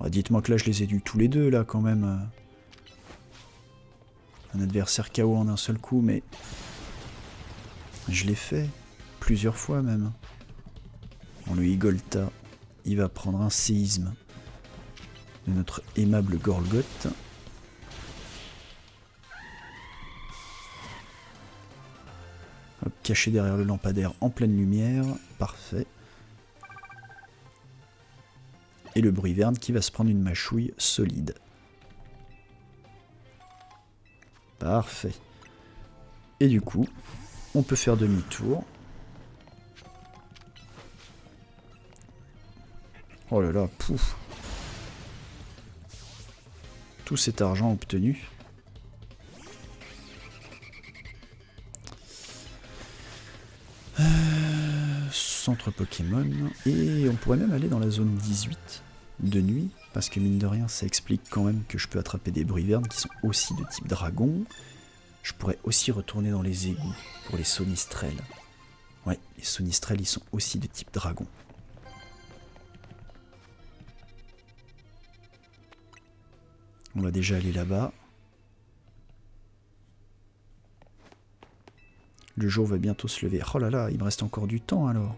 Oh, dites-moi que là, je les ai dus tous les deux, là, quand même. Un adversaire KO en un seul coup, mais... Je l'ai fait. Plusieurs fois, même. On le Higolta. Il va prendre un séisme de notre aimable Gorgoth. Hop, caché derrière le lampadaire en pleine lumière. Parfait. Et le Bruyverne qui va se prendre une mâchouille solide. Parfait. Et du coup, on peut faire demi-tour. Oh là là, pouf. Tout cet argent obtenu. Centre Pokémon. Et on pourrait même aller dans la zone 18 de nuit. Parce que mine de rien, ça explique quand même que je peux attraper des Bruyvernes qui sont aussi de type dragon. Je pourrais aussi retourner dans les égouts pour les Sonistrelles. Ouais, les Sonistrelles, ils sont aussi de type dragon. On va déjà aller là-bas. Le jour va bientôt se lever. Oh là là, il me reste encore du temps alors.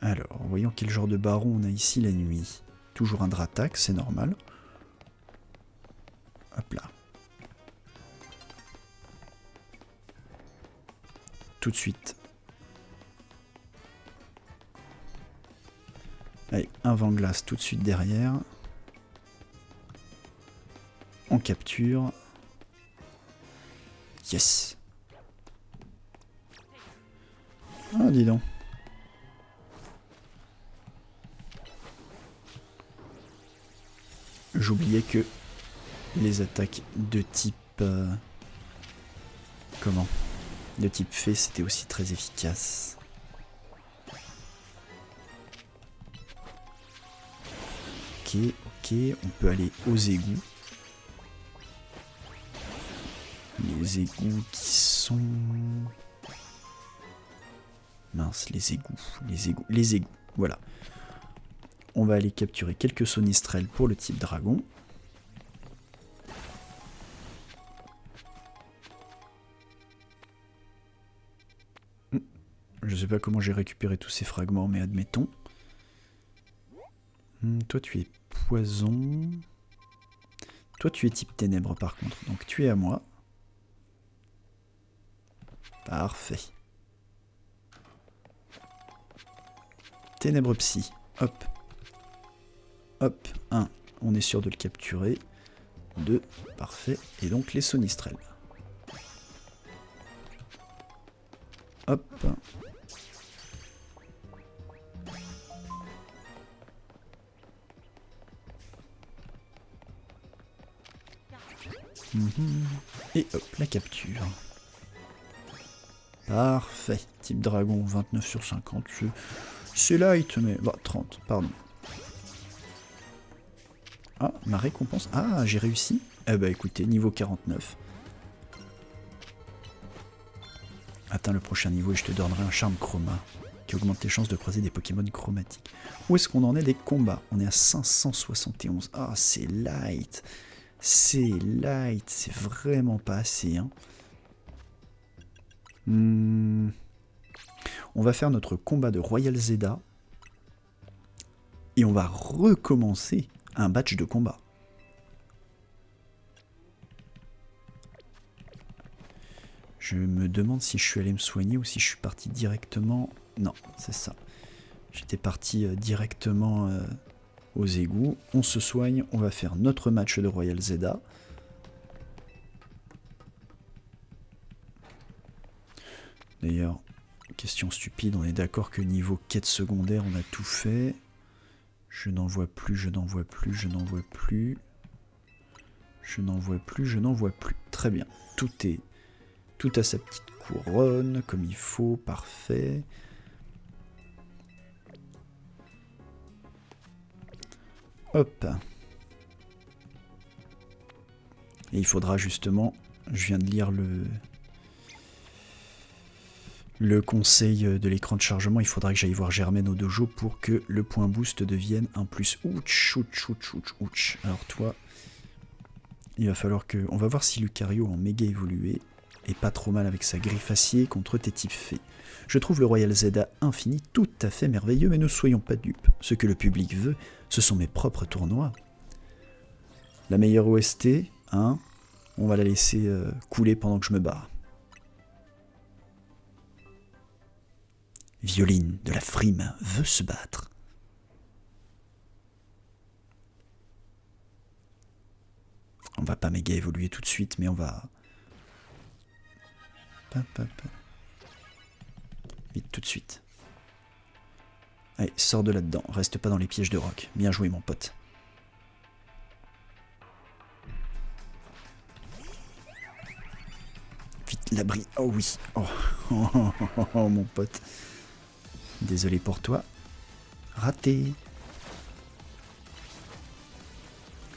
Alors, voyons quel genre de baron on a ici la nuit. Toujours un Dratak, c'est normal. Hop là. Tout de suite. Allez, un vent glace tout de suite derrière. On on capture. Yes. Ah, dis donc. J'oubliais que les attaques de type... comment? De type fée, c'était aussi très efficace. Ok, ok, on peut aller aux égouts. Les égouts qui sont... Mince, les égouts, voilà. On va aller capturer quelques sonistrelles pour le type dragon. Je sais pas comment j'ai récupéré tous ces fragments, mais admettons. Toi, tu es poison. Toi, tu es type ténèbres, par contre. Donc, tu es à moi. Parfait. Ténèbres psy. Hop. Hop. 1. On est sûr de le capturer. 2. Parfait. Et donc, les sonistrelles. Hop. Et hop, la capture. Parfait. Type dragon, 29 sur 50. C'est light, mais... Bah, 30, pardon. Ah, ma récompense. Ah, j'ai réussi. Eh bah écoutez, niveau 49. Atteins le prochain niveau et je te donnerai un charme chroma qui augmente tes chances de croiser des Pokémon chromatiques. Où est-ce qu'on en est des combats? On est à 571. Ah, c'est light. C'est light. C'est vraiment pas assez, hein. On va faire notre combat de Royal Zeda. Et on va recommencer un batch de combat. Je me demande si je suis allé me soigner ou si je suis parti directement... Non, c'est ça. J'étais parti directement aux égouts. On se soigne, on va faire notre match de Royal Zeda. D'ailleurs, question stupide, on est d'accord que niveau quête secondaire, on a tout fait. Je n'en vois plus, je n'en vois plus, je n'en vois plus. Je n'en vois plus, je n'en vois plus. Très bien, tout a sa petite couronne, comme il faut, parfait. Hop. Et il faudra justement, je viens de lire le conseil de l'écran de chargement, il faudra que j'aille voir Germaine au dojo pour que le point boost devienne un plus. Ouch, ouch, ouch, ouch, ouch. Alors toi, il va falloir que... On va voir si Lucario en méga évolué est pas trop mal avec sa griffe acier contre tes types fées. Je trouve le Royal Zeda infini tout à fait merveilleux, mais ne soyons pas dupes. Ce que le public veut, ce sont mes propres tournois. La meilleure OST, hein, on va la laisser couler pendant que je me barre. Violine de la frime veut se battre. On va pas méga évoluer tout de suite, mais on va... Vite, tout de suite. Allez, sors de là-dedans. Reste pas dans les pièges de roc. Bien joué, mon pote. Vite, l'abri. Oh oui. Oh, oh, oh, oh, oh, mon pote. Désolé pour toi. Raté.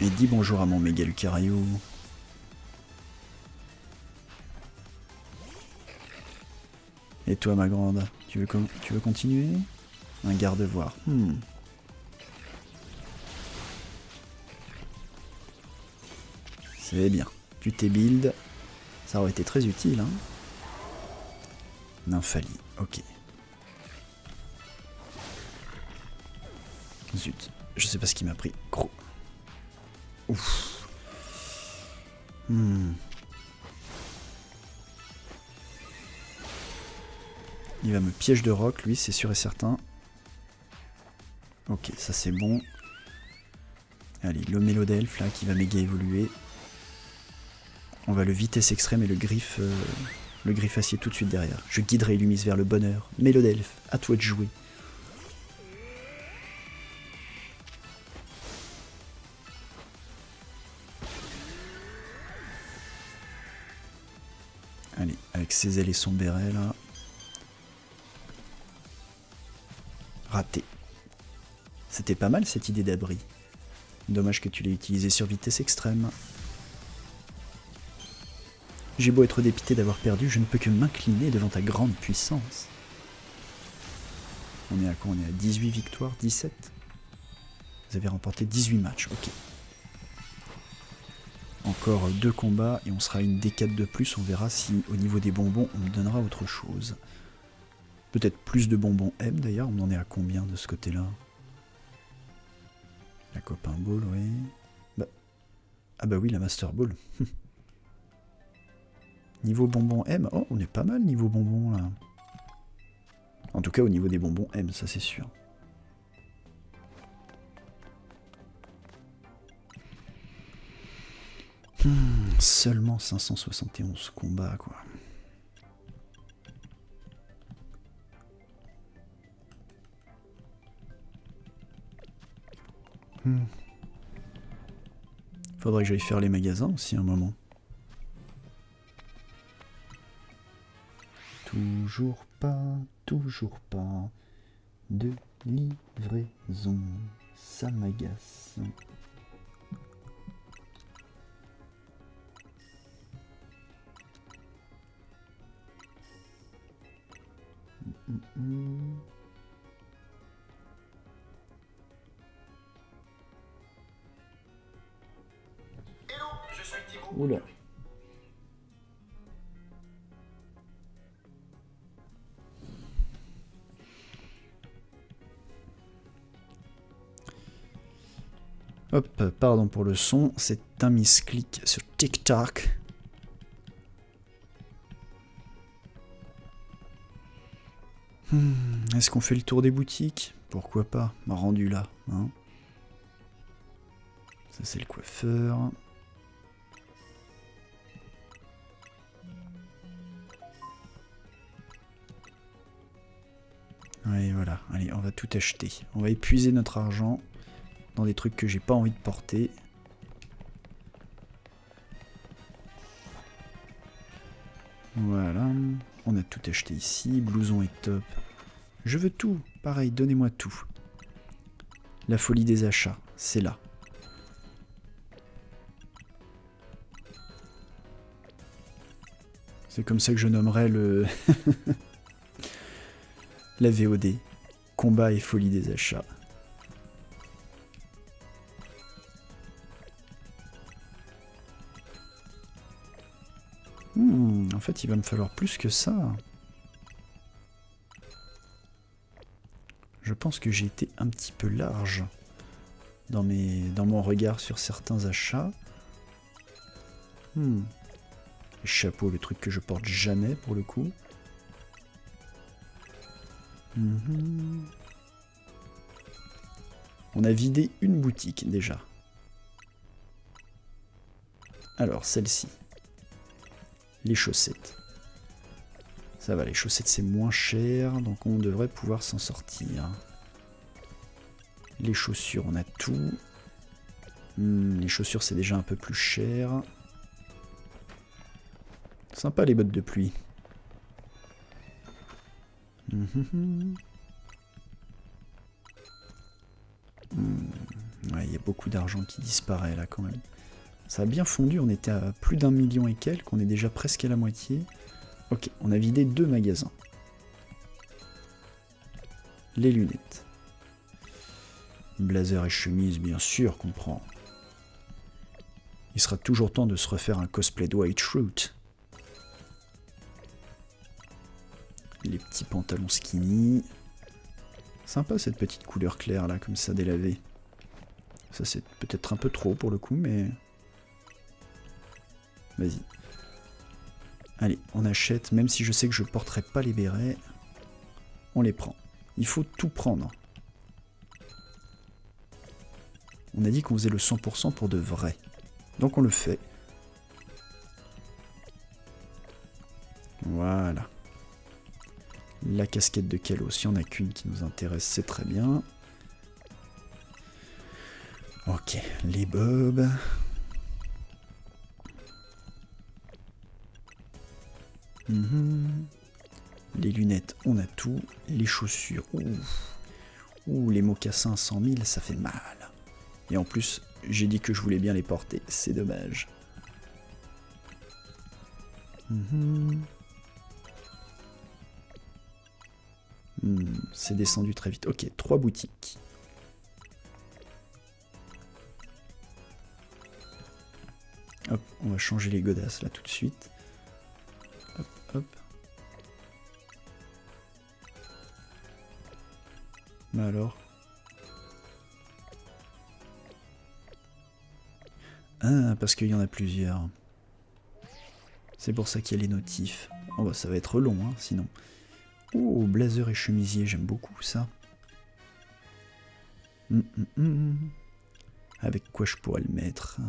Et dis bonjour à mon méga Lucario. Et toi, ma grande, tu veux continuer? Un garde-voir. C'est bien. Tu t'es build. Ça aurait été très utile, hein. Nymphalie, ok. Zut, je sais pas ce qui m'a pris. Gros. Ouf. Il va me piège de roc, lui, c'est sûr et certain. Ok, ça c'est bon. Allez, le Mélodelfe, là, qui va méga évoluer. On va le vitesse extrême et le griffe acier tout de suite derrière. Je guiderai Illumise vers le bonheur. Mélodelphe, à toi de jouer. Allez, avec ses ailes et son béret là. Raté. C'était pas mal cette idée d'abri. Dommage que tu l'aies utilisé sur vitesse extrême. J'ai beau être dépité d'avoir perdu, je ne peux que m'incliner devant ta grande puissance. On est à quoi? On est à 18 victoires, 17. Vous avez remporté 18 matchs, ok. Encore 2 combats et on sera à une D4 de plus. On verra si au niveau des bonbons on me donnera autre chose. Peut-être plus de bonbons M d'ailleurs. On en est à combien de ce côté-là? La copain ball, oui. Bah. Ah bah oui, la master ball. Niveau bonbons M, oh on est pas mal niveau bonbons là. En tout cas au niveau des bonbons M, ça c'est sûr. Seulement 571 combats quoi. Faudrait que j'aille faire les magasins aussi un moment. Toujours pas de livraison, ça m'agace. Hello, je suis Thibaut. Oula. Hop, pardon pour le son, c'est un misclick sur TikTok. Est-ce qu'on fait le tour des boutiques? Pourquoi pas, rendu là. Hein, ça c'est le coiffeur. Oui, voilà. Allez, on va tout acheter. On va épuiser notre argent dans des trucs que j'ai pas envie de porter. Voilà. On a tout acheté ici. Blouson est top. Je veux tout. Pareil, donnez-moi tout. La folie des achats, c'est là. C'est comme ça que je nommerais le... la VOD. Combat et folie des achats. En fait, il va me falloir plus que ça. Je pense que j'ai été un petit peu large dans mon regard sur certains achats. Les chapeaux, le truc que je porte jamais pour le coup. On a vidé une boutique déjà. Alors, celle-ci. Les chaussettes. Ça va, les chaussettes c'est moins cher, donc on devrait pouvoir s'en sortir. Les chaussures, on a tout. Les chaussures c'est déjà un peu plus cher. Sympa les bottes de pluie. Ouais, il y a beaucoup d'argent qui disparaît là quand même. Ça a bien fondu, on était à plus d'1 million et quelques, on est déjà presque à la moitié. Ok, on a vidé 2 magasins. Les lunettes. Blazer et chemise, bien sûr qu'on prend. Il sera toujours temps de se refaire un cosplay de White Fruit. Les petits pantalons skinny. Sympa cette petite couleur claire là, comme ça délavée. Ça c'est peut-être un peu trop pour le coup, mais... Vas-y. Allez, on achète, même si je sais que je porterai pas les bérets. On les prend. Il faut tout prendre. On a dit qu'on faisait le 100% pour de vrai. Donc on le fait. Voilà. La casquette de Kalos, il n'y en a qu'une qui nous intéresse, c'est très bien. Ok, les bobs. Les lunettes, on a tout. Les chaussures, ouh, les mocassins 100 000, ça fait mal. Et en plus, j'ai dit que je voulais bien les porter, c'est dommage. C'est descendu très vite. Ok, 3 boutiques. Hop, on va changer les godasses là tout de suite. Hop, hop. Mais alors? Ah, parce qu'il y en a plusieurs. C'est pour ça qu'il y a les notifs. Oh bah ça va être long, hein, sinon. Oh, blazer et chemisier, j'aime beaucoup ça. Avec quoi je pourrais le mettre?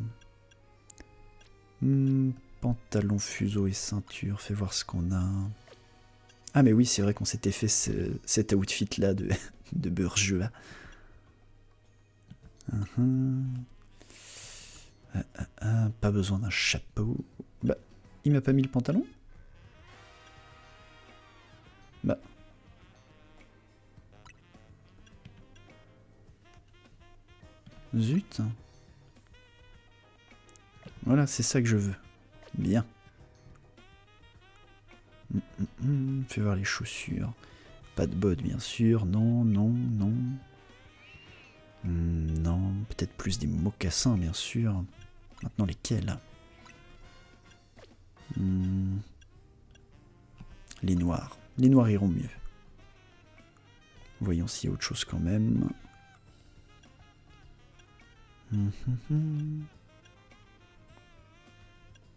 Pantalon, fuseau et ceinture, fais voir ce qu'on a. Ah mais oui, c'est vrai qu'on s'était fait cet outfit là de, de bourgeois. Pas besoin d'un chapeau. Bah, il m'a pas mis le pantalon? Bah. Zut. Voilà, c'est ça que je veux. Bien. Fais voir les chaussures. Pas de bottes, bien sûr. Non, non, non. Non, peut-être plus des mocassins, bien sûr. Maintenant, lesquels? Les noirs. Les noirs iront mieux. Voyons s'il y a autre chose quand même.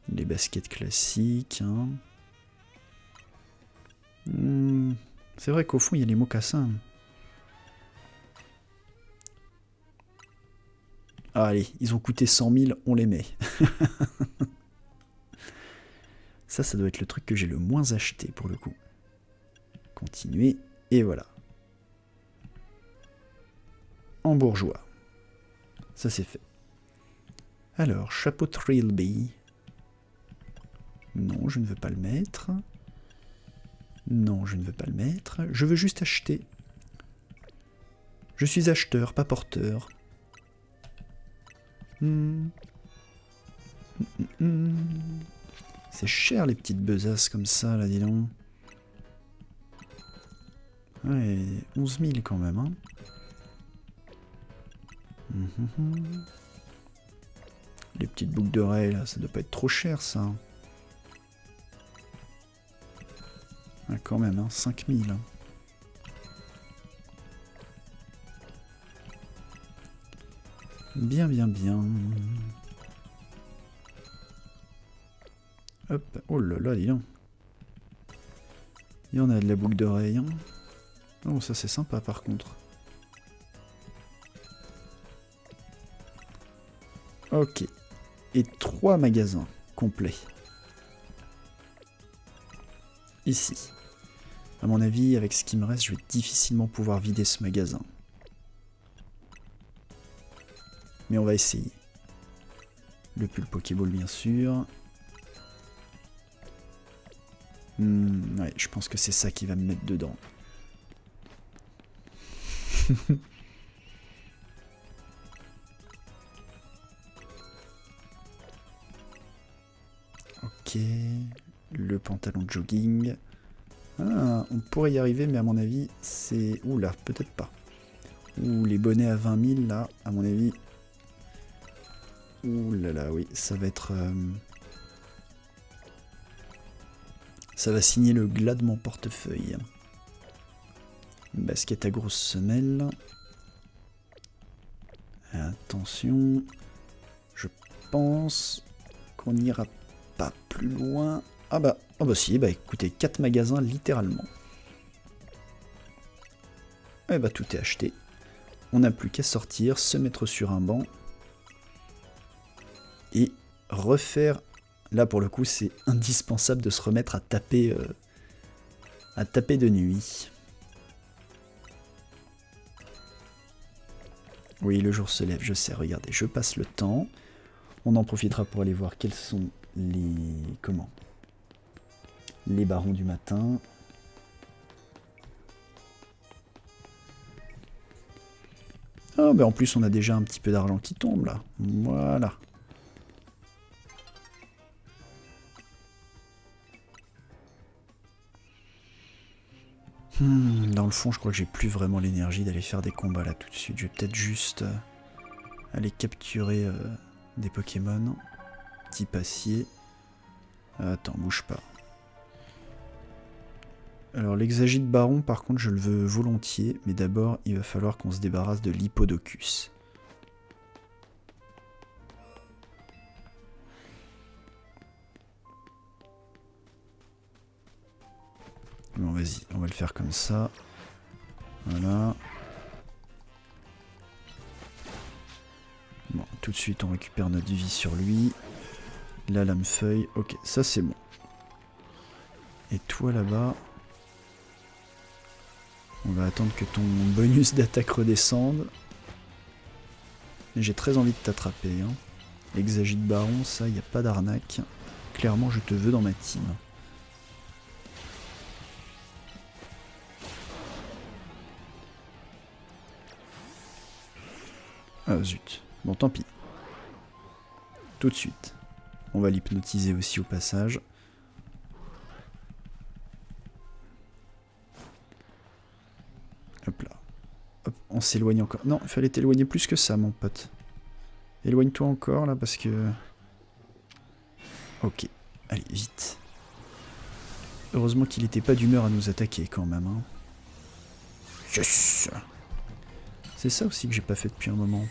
Les baskets classiques. Hein. C'est vrai qu'au fond, il y a les mocassins. Ah, allez, ils ont coûté 100 000, on les met. Ça doit être le truc que j'ai le moins acheté pour le coup. Continuer, et voilà. En bourgeois. Ça c'est fait. Alors, chapeau Trilby. Non, je ne veux pas le mettre. Non, je ne veux pas le mettre. Je veux juste acheter. Je suis acheteur, pas porteur. C'est cher les petites besasses comme ça, là, dis donc. Ouais, 11 000 quand même, hein. Les petites boucles d'oreilles, là, ça doit pas être trop cher, ça. Ah, quand même, hein, 5 000. Hein. Bien, bien, bien. Hop, oh là là, dis donc. Il y en a de la boucle d'oreille. Hein. Oh, ça c'est sympa par contre. Ok. Et 3 magasins complets. Ici. À mon avis, avec ce qui me reste, je vais difficilement pouvoir vider ce magasin. Mais on va essayer. Le pull Pokéball, bien sûr. Ouais, je pense que c'est ça qui va me mettre dedans. Ok. Le pantalon de jogging. Ah, on pourrait y arriver, mais à mon avis, c'est... Oula, peut-être pas. Ouh, les bonnets à 20 000, là, à mon avis... Ouh là là, oui, ça va être... Ça va signer le glas de mon portefeuille. Basket à grosse semelle. Attention. Je pense qu'on n'ira pas plus loin. Ah bah si, bah écoutez, 4 magasins littéralement. Et bah tout est acheté. On n'a plus qu'à sortir, se mettre sur un banc. Et refaire Là, pour le coup, c'est indispensable de se remettre à taper de nuit. Oui, le jour se lève, je sais, regardez, je passe le temps. On en profitera pour aller voir quels sont les... Comment ? Les barons du matin. Ah, ben en plus, on a déjà un petit peu d'argent qui tombe, là. Voilà. Dans le fond, je crois que j'ai plus vraiment l'énergie d'aller faire des combats là tout de suite. Je vais peut-être juste aller capturer des Pokémon. Type acier. Attends, bouge pas. Alors l'Exagite Baron, par contre, je le veux volontiers. Mais d'abord, il va falloir qu'on se débarrasse de l'Hippodocus. Bon, vas-y, on va le faire comme ça. Voilà. Bon, tout de suite, on récupère notre vie sur lui. La lame-feuille. Ok, ça c'est bon. Et toi là-bas, on va attendre que ton bonus d'attaque redescende. J'ai très envie de t'attraper. Hein. Exagite Baron, ça, il n'y a pas d'arnaque. Clairement, je te veux dans ma team. Ah zut. Bon, tant pis. Tout de suite. On va l'hypnotiser aussi au passage. Hop là. Hop, on s'éloigne encore. Non, il fallait t'éloigner plus que ça, mon pote. Éloigne-toi encore, là, parce que... Ok. Allez, vite. Heureusement qu'il n'était pas d'humeur à nous attaquer, quand même. Hein. Yes. C'est ça aussi que j'ai pas fait depuis un moment.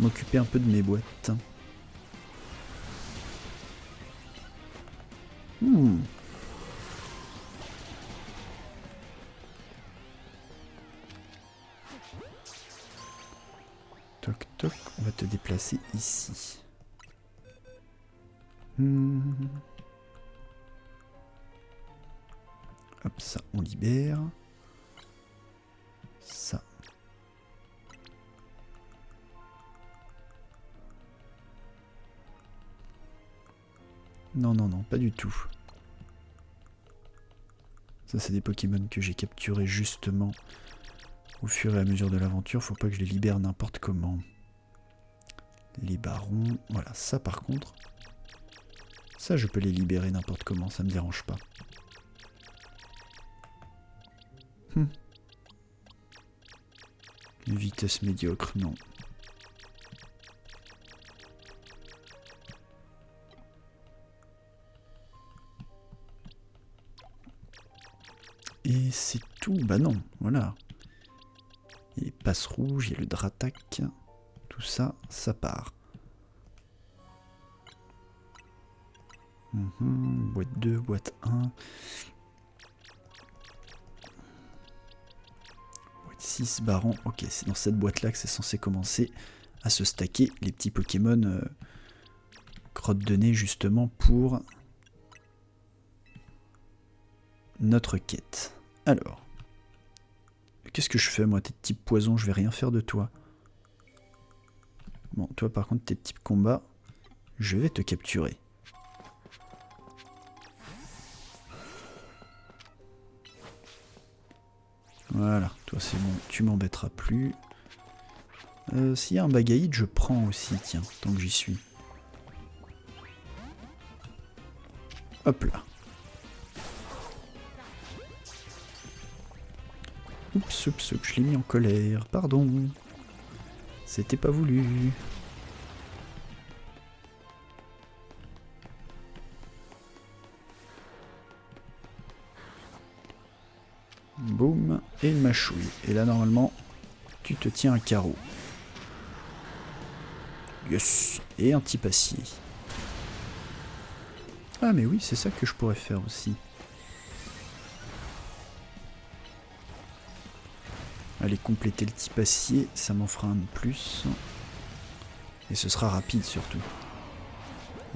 M'occuper un peu de mes boîtes. Toc toc, on va te déplacer ici. Hop, ça, on libère. Ça. Non, non, non, pas du tout. Ça, c'est des Pokémon que j'ai capturés justement au fur et à mesure de l'aventure. Faut pas que je les libère n'importe comment. Les barons, voilà, ça par contre. Ça, je peux les libérer n'importe comment, ça me dérange pas. Une vitesse médiocre, non. Et c'est tout, bah non, voilà. Il y a les passes rouges, il y a le Dratak. Tout ça, ça part. Boîte 2, boîte 1. Boîte 6, baron. Ok, c'est dans cette boîte-là que c'est censé commencer à se stacker les petits Pokémon crotte de nez justement pour notre quête. Alors, qu'est-ce que je fais moi? T'es de type poison, je vais rien faire de toi. Bon, toi par contre t'es de type combat, je vais te capturer. Voilà, toi c'est bon, tu m'embêteras plus. S'il y a un bagaïde, je prends aussi, tiens, tant que j'y suis. Hop là. Oups, oups, oups, je l'ai mis en colère, pardon. C'était pas voulu. Boum, et une mâchouille. Et là, normalement, tu te tiens un carreau. Yes, et un type acier. Ah, mais oui, c'est ça que je pourrais faire aussi. Allez, compléter le type acier, ça m'en fera un de plus. Et ce sera rapide surtout.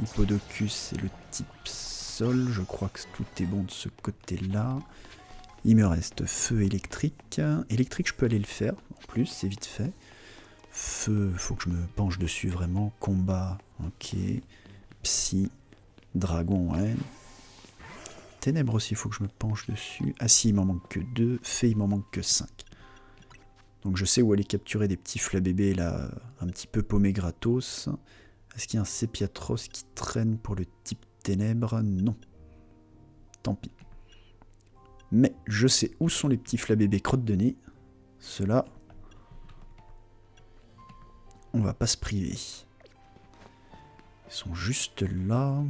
Hippodocus, c'est le type sol. Je crois que tout est bon de ce côté-là. Il me reste feu électrique. Électrique, je peux aller le faire. En plus, c'est vite fait. Feu, faut que je me penche dessus vraiment. Combat, ok. Psy, dragon, ouais. Ténèbres aussi, il faut que je me penche dessus. Ah si, il m'en manque que 2. Fée, il m'en manque que 5. Donc je sais où aller capturer des petits flabébés là, un petit peu paumés gratos. Est-ce qu'il y a un Sépiatros qui traîne pour le type ténèbres? Non. Tant pis. Mais je sais où sont les petits flabébés crottes de nez. Ceux-là, on va pas se priver. Ils sont juste là.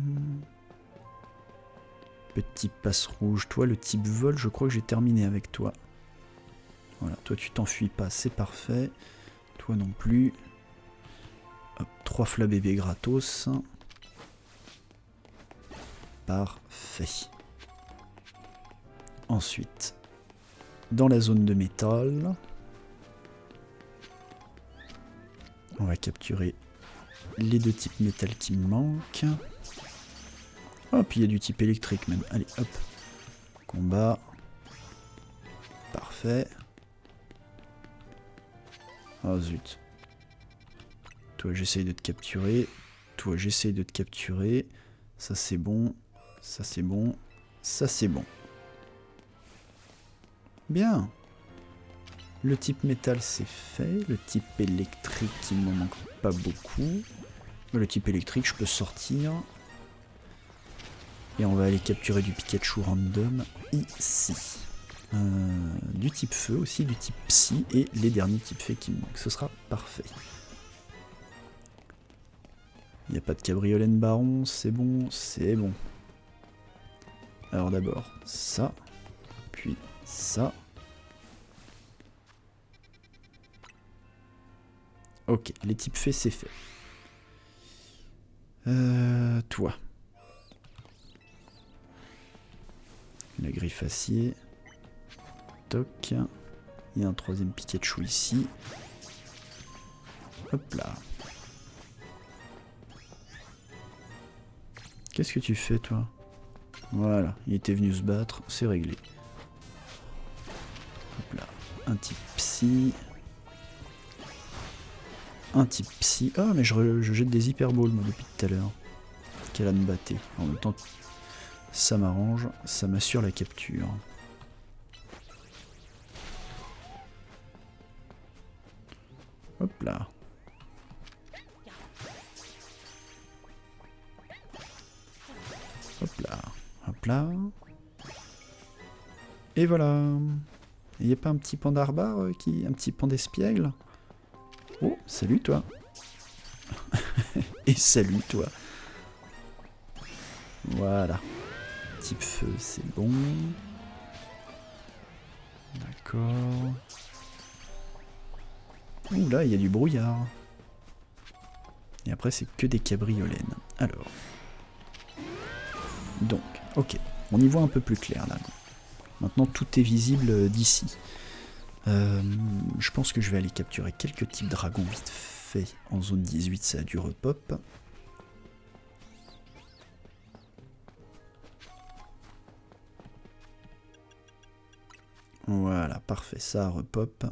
Petit passe rouge. Toi, le type vol, je crois que j'ai terminé avec toi. Voilà, toi tu t'enfuis pas, c'est parfait. Toi non plus. Hop, 3 flabébés gratos. Parfait. Ensuite, dans la zone de métal, on va capturer les 2 types métal qui me manquent. Oh, puis il y a du type électrique même. Allez, hop. Combat. Parfait. Oh zut. Toi, j'essaye de te capturer. Toi, j'essaye de te capturer. Ça, c'est bon. Ça, c'est bon. Ça, c'est bon. Bien. Le type métal, c'est fait. Le type électrique, il m'en manque pas beaucoup. Le type électrique, je peux sortir. Et on va aller capturer du Pikachu random ici. Du type feu aussi, du type psy et les derniers types fées qui me manquent. Ce sera parfait. Il n'y a pas de cabriolet baron, c'est bon, c'est bon. Alors d'abord ça, puis ça. Ok, les types faits, c'est fait. Toi. La griffe acier. Toc. Il y a un 3ème Pikachu ici. Hop là. Qu'est-ce que tu fais, toi? Voilà, il était venu se battre, c'est réglé. Hop là. Un type psy. Un type psy. Ah, mais je jette des hyperballs, moi, depuis tout à l'heure. Qu'elle a me battre. En même temps, ça m'arrange, ça m'assure la capture. Hop là. Hop là. Hop là. Et voilà. Il n'y a pas un petit panda barbare un petit panda espiègle? Oh, salut toi. Et salut toi. Voilà. Type feu, c'est bon. D'accord. Ouh là, il y a du brouillard. Et après, c'est que des cabriolènes. Alors. Donc, ok. On y voit un peu plus clair là. Maintenant, tout est visible d'ici. Je pense que je vais aller capturer quelques types dragons vite fait en zone 18, ça a du repop. Voilà, parfait, ça repop.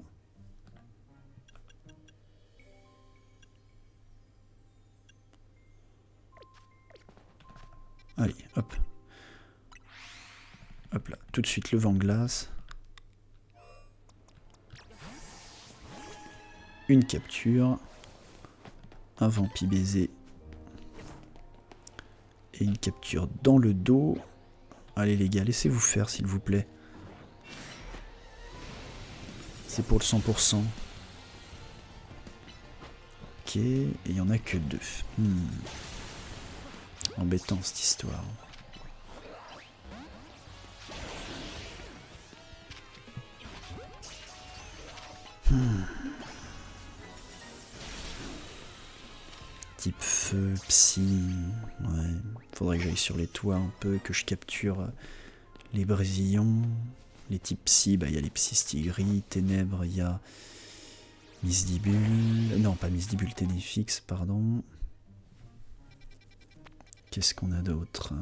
Allez, hop. Hop là, tout de suite le vent glace. Une capture. Un vampi baiser. Et une capture dans le dos. Allez les gars, laissez-vous faire s'il vous plaît. C'est pour le 100%. Ok, et il n'y en a que 2. Embêtant cette histoire. Type feu, psy. Ouais. Faudrait que j'aille sur les toits un peu, que je capture les brésillons. Les types psy, bah il y a les psystigris, ténèbres, il y a Misdibule. Non, pas Misdibule, Ténéfix, pardon. Qu'est-ce qu'on a d'autre?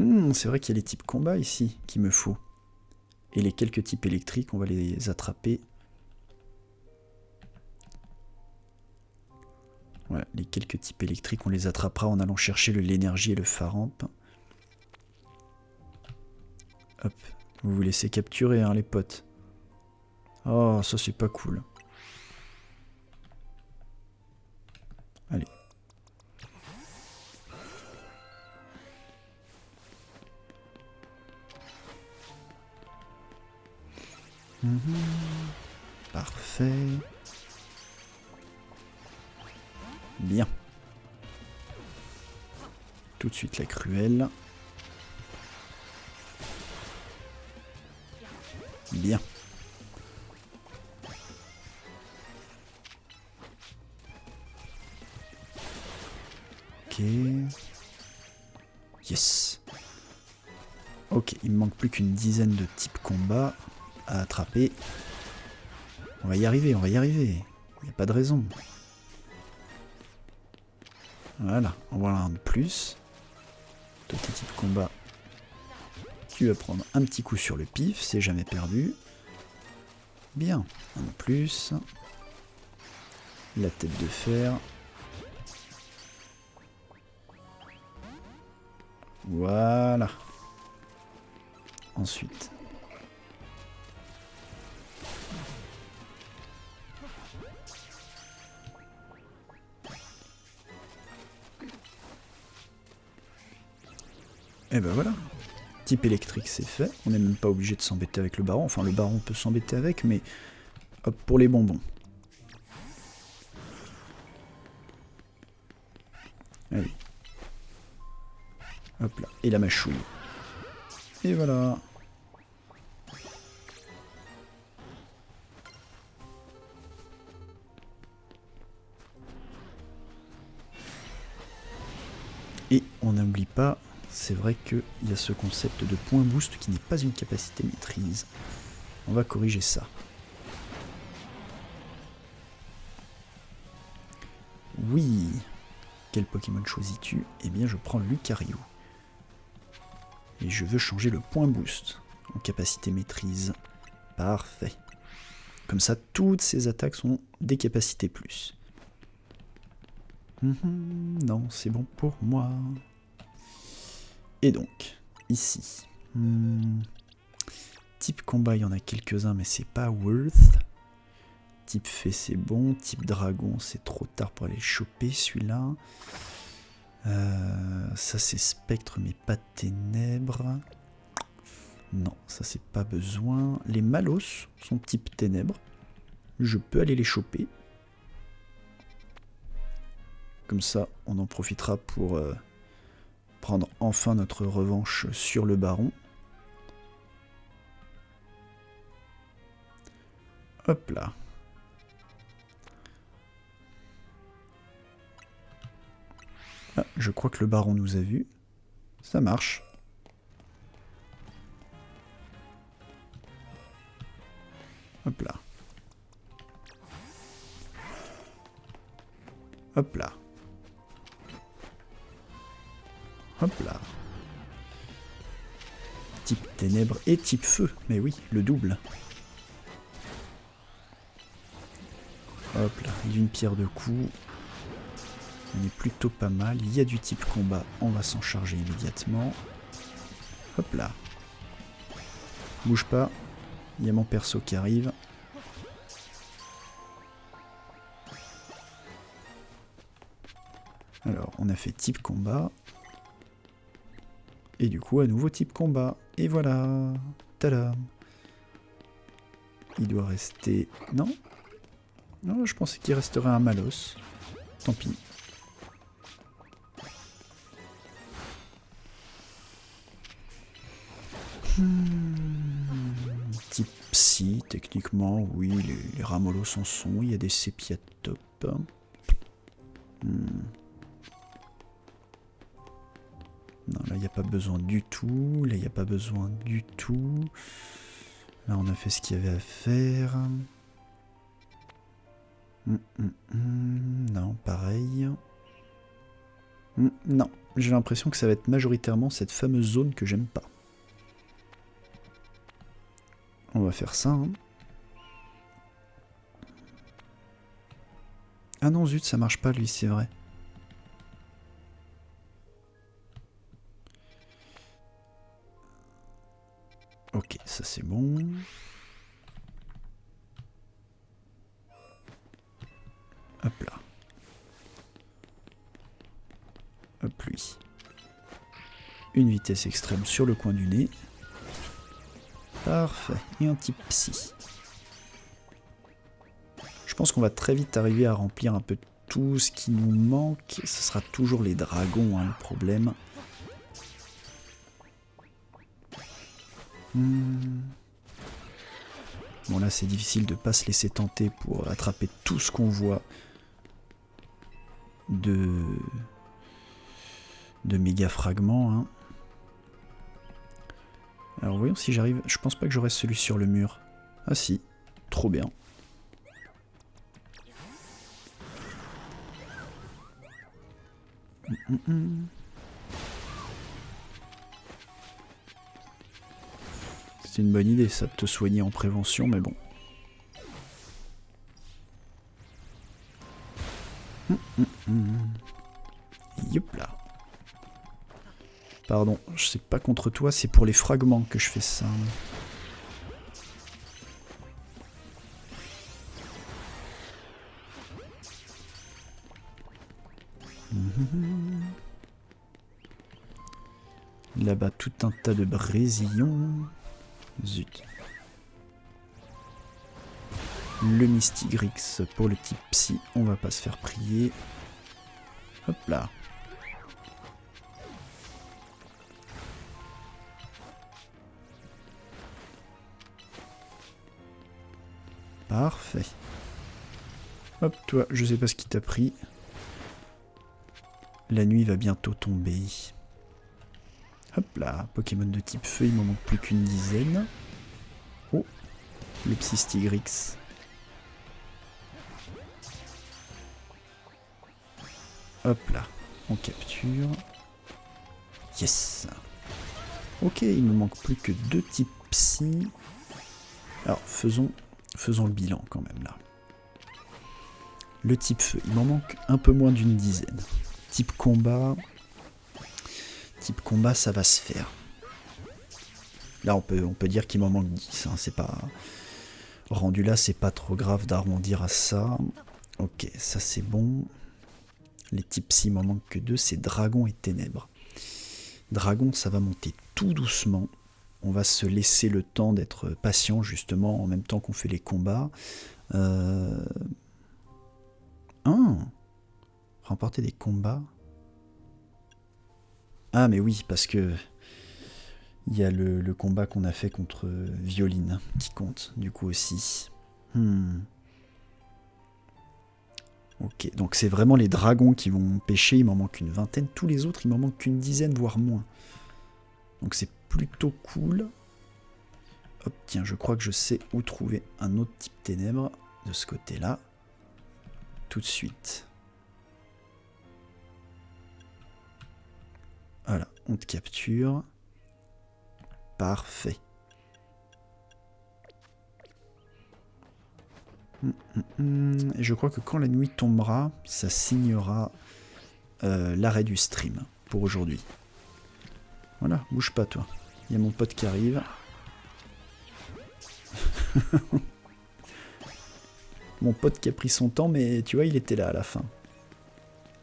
C'est vrai qu'il y a les types combat ici qu'il me faut. Et les quelques types électriques, on va les attraper. Voilà, les quelques types électriques, on les attrapera en allant chercher l'énergie et le Faramp. Hop, vous vous laissez capturer, hein, les potes. Oh, ça c'est pas cool. Allez. Parfait. Bien. Tout de suite la cruelle. Bien. Ok. Yes. Ok, il me manque plus qu'une dizaine de types combat à attraper. On va y arriver, on va y arriver. Il n'y a pas de raison. Voilà, on voit un de plus. Toi, tes types combat, tu vas prendre un petit coup sur le pif, c'est jamais perdu. Bien, un de plus. La tête de fer. Voilà. Ensuite. Et ben voilà. Type électrique, c'est fait. On n'est même pas obligé de s'embêter avec le baron. Enfin, le baron peut s'embêter avec, mais hop, pour les bonbons. Allez. Hop là. Et la mâchouille. Et voilà. Et on n'oublie pas, c'est vrai qu'il y a ce concept de point boost qui n'est pas une capacité maîtrise. On va corriger ça. Oui. Quel Pokémon choisis-tu? Eh bien, je prends Lucario. Et je veux changer le point boost en capacité maîtrise. Parfait. Comme ça, toutes ces attaques sont des capacités plus. Non, c'est bon pour moi. Et donc, ici. Type combat, il y en a quelques-uns, mais c'est pas worth. Type fée, c'est bon. Type dragon, c'est trop tard pour aller le choper, celui-là. Ça, c'est spectre, mais pas ténèbres. Non, ça, c'est pas besoin. Les Malos sont type ténèbres. Je peux aller les choper. Comme ça, on en profitera pour prendre enfin notre revanche sur le baron. Hop là. Ah, je crois que le baron nous a vus. Ça marche. Hop là. Hop là. Hop là. Type ténèbres et type feu. Mais oui, le double. Hop là, d'une pierre deux coups. On est plutôt pas mal. Il y a du type combat, on va s'en charger immédiatement. Hop là. Bouge pas. Il y a mon perso qui arrive. Alors, on a fait type combat. Et du coup, à nouveau type combat. Et voilà. Tadam. Il doit rester... Non? Non, je pensais qu'il resterait un Malos. Tant pis. Type psy, techniquement, oui, les Ramolos en sont. Il y a des sépias top. Non, là, il n'y a pas besoin du tout. Là, il n'y a pas besoin du tout. Là, on a fait ce qu'il y avait à faire. Non, pareil. Non, j'ai l'impression que ça va être majoritairement cette fameuse zone que j'aime pas. On va faire ça. Hein. Ah non, zut, ça marche pas lui, c'est vrai. Ok, ça c'est bon. Hop là. Hop lui. Une vitesse extrême sur le coin du nez. Parfait. Et un type psy. Je pense qu'on va très vite arriver à remplir un peu tout ce qui nous manque. Ce sera toujours les dragons, hein, le problème. Bon là c'est difficile de pas se laisser tenter pour attraper tout ce qu'on voit de méga fragments. Hein. Alors voyons si j'arrive. Je pense pas que j'aurai celui sur le mur. Ah si, trop bien. C'est une bonne idée ça de te soigner en prévention, mais bon. Yop là. Pardon, je sais pas contre toi, c'est pour les fragments que je fais ça. Là-bas, tout un tas de brésillons. Zut. Le Mystigrix pour le type psy, on va pas se faire prier. Hop là. Parfait. Hop, toi, je sais pas ce qui t'a pris. La nuit va bientôt tomber. Hop là, Pokémon de type feu, il m'en manque plus qu'une dizaine. Oh, le Psystigrix. Hop là, on capture. Yes. Ok, il me manque plus que 2 types psy. Alors, faisons le bilan quand même là. Le type feu, il m'en manque un peu moins d'une dizaine. Type combat, ça va se faire. Là, on peut dire qu'il m'en manque 10. Hein, c'est pas rendu là, c'est pas trop grave d'arrondir à ça. Ok, ça c'est bon. Les types psy, il m'en manque que 2, c'est dragon et ténèbres. Dragon, ça va monter tout doucement. On va se laisser le temps d'être patient justement en même temps qu'on fait les combats. Remporter des combats. Ah mais oui, parce que il y a le combat qu'on a fait contre Violine qui compte du coup aussi. Ok, donc c'est vraiment les dragons qui vont pêcher, il m'en manque une vingtaine. Tous les autres, il m'en manque qu'une dizaine, voire moins. Donc c'est plutôt cool. Hop, tiens, je crois que je sais où trouver un autre type ténèbres de ce côté-là. Tout de suite. Voilà, on te capture. Parfait. Et je crois que quand la nuit tombera, ça signera l'arrêt du stream pour aujourd'hui. Voilà, bouge pas toi. Il y a mon pote qui arrive. Mon pote qui a pris son temps, mais tu vois, il était là à la fin.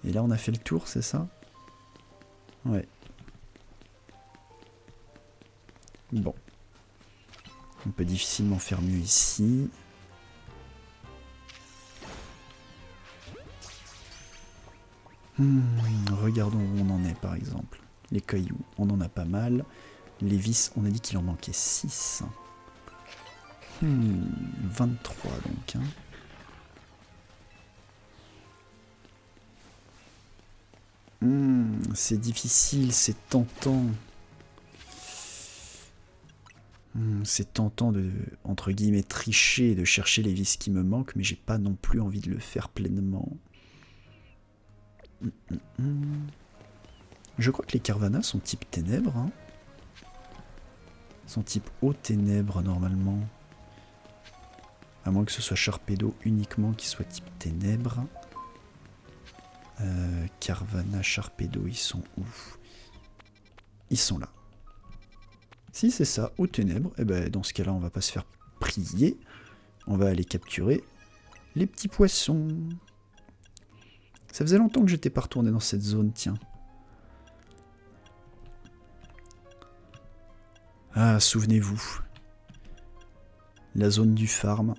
Et là, on a fait le tour, c'est ça? Ouais. Bon. On peut difficilement faire mieux ici. Regardons où on en est, par exemple. Les cailloux, on en a pas mal. Les vis, on a dit qu'il en manquait 6. 23 donc. Hein. C'est difficile, c'est tentant. C'est tentant de, entre guillemets, tricher et de chercher les vis qui me manquent, mais j'ai pas non plus envie de le faire pleinement. Je crois que les Carvanha sont type ténèbres. Hein. Ils sont type eau ténèbres normalement. À moins que ce soit Sharpedo uniquement qui soit type ténèbres. Carvanha, Sharpedo, ils sont où? Ils sont là. Si c'est ça, aux ténèbres, et ben dans ce cas-là, on va pas se faire prier. On va aller capturer les petits poissons. Ça faisait longtemps que j'étais pas retourné dans cette zone, tiens. Ah, souvenez-vous. La zone du farm.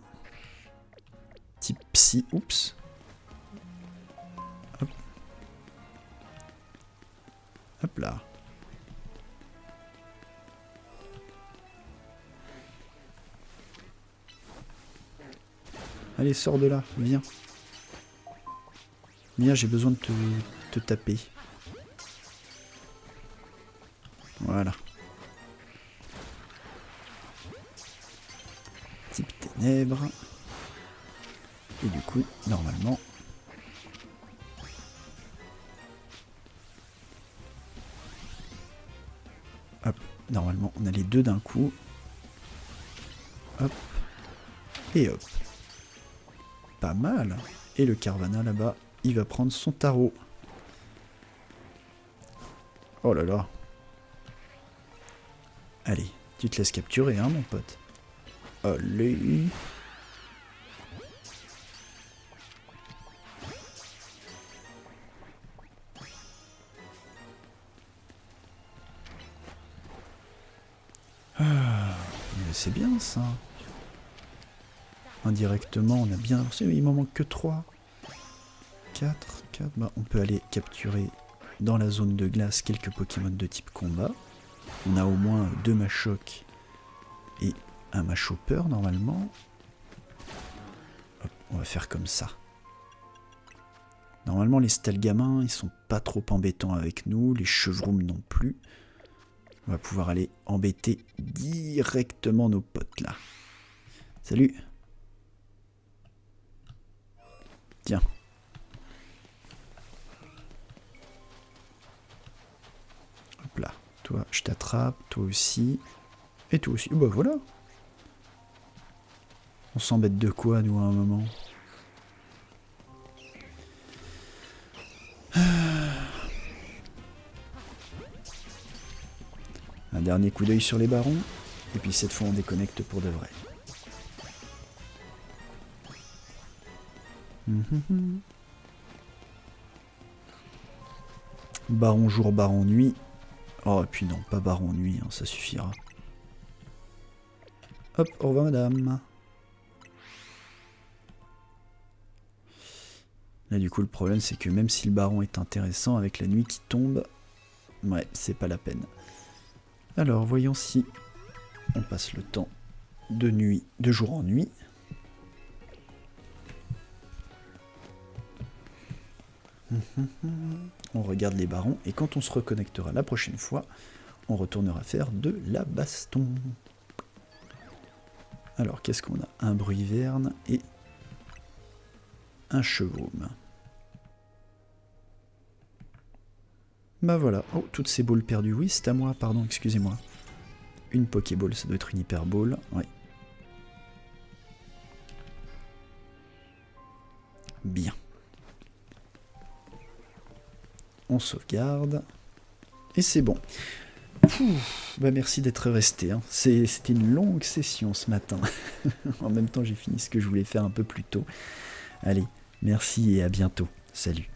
Type psy, oups. Hop. Hop là. Allez, sors de là, viens. Viens, j'ai besoin de te taper. Voilà. Type ténèbres. Et du coup, normalement... Hop, normalement, on a les deux d'un coup. Hop. Et hop. Pas mal. Et le Carvanha là-bas, il va prendre son tarot. Oh là là. Allez, tu te laisses capturer, hein, mon pote. Allez. Ah, mais c'est bien ça. Indirectement, on a bien avancé. Il m'en manque que 3. 4. Bah, on peut aller capturer dans la zone de glace quelques Pokémon de type combat. On a au moins 2 Machoke et un Machopper normalement. Hop, on va faire comme ça. Normalement, les Stalgamins, ils sont pas trop embêtants avec nous. Les Chevroums non plus. On va pouvoir aller embêter directement nos potes là. Salut! Tiens. Hop là. Toi, je t'attrape. Toi aussi. Et toi aussi. Bah voilà. On s'embête de quoi, nous, à un moment? Un dernier coup d'œil sur les barons. Et puis cette fois, on déconnecte pour de vrai. Baron jour, baron nuit. Oh, et puis non, pas baron nuit, hein, ça suffira. Hop, au revoir madame. Là du coup le problème c'est que même si le baron est intéressant avec la nuit qui tombe, ouais, c'est pas la peine. Alors voyons si on passe le temps de nuit, de jour en nuit. On regarde les barons et quand on se reconnectera la prochaine fois, on retournera faire de la baston. Alors qu'est-ce qu'on a? Un Bruiverne et un Chevaume. Bah voilà. Oh, toutes ces balles perdues. Oui, c'est à moi, pardon, excusez-moi. Une Pokéball, ça doit être une Hyper Ball. Oui. Bien. On sauvegarde. Et c'est bon. Bah merci d'être resté. Hein. C'était une longue session ce matin. En même temps, j'ai fini ce que je voulais faire un peu plus tôt. Allez, merci et à bientôt. Salut.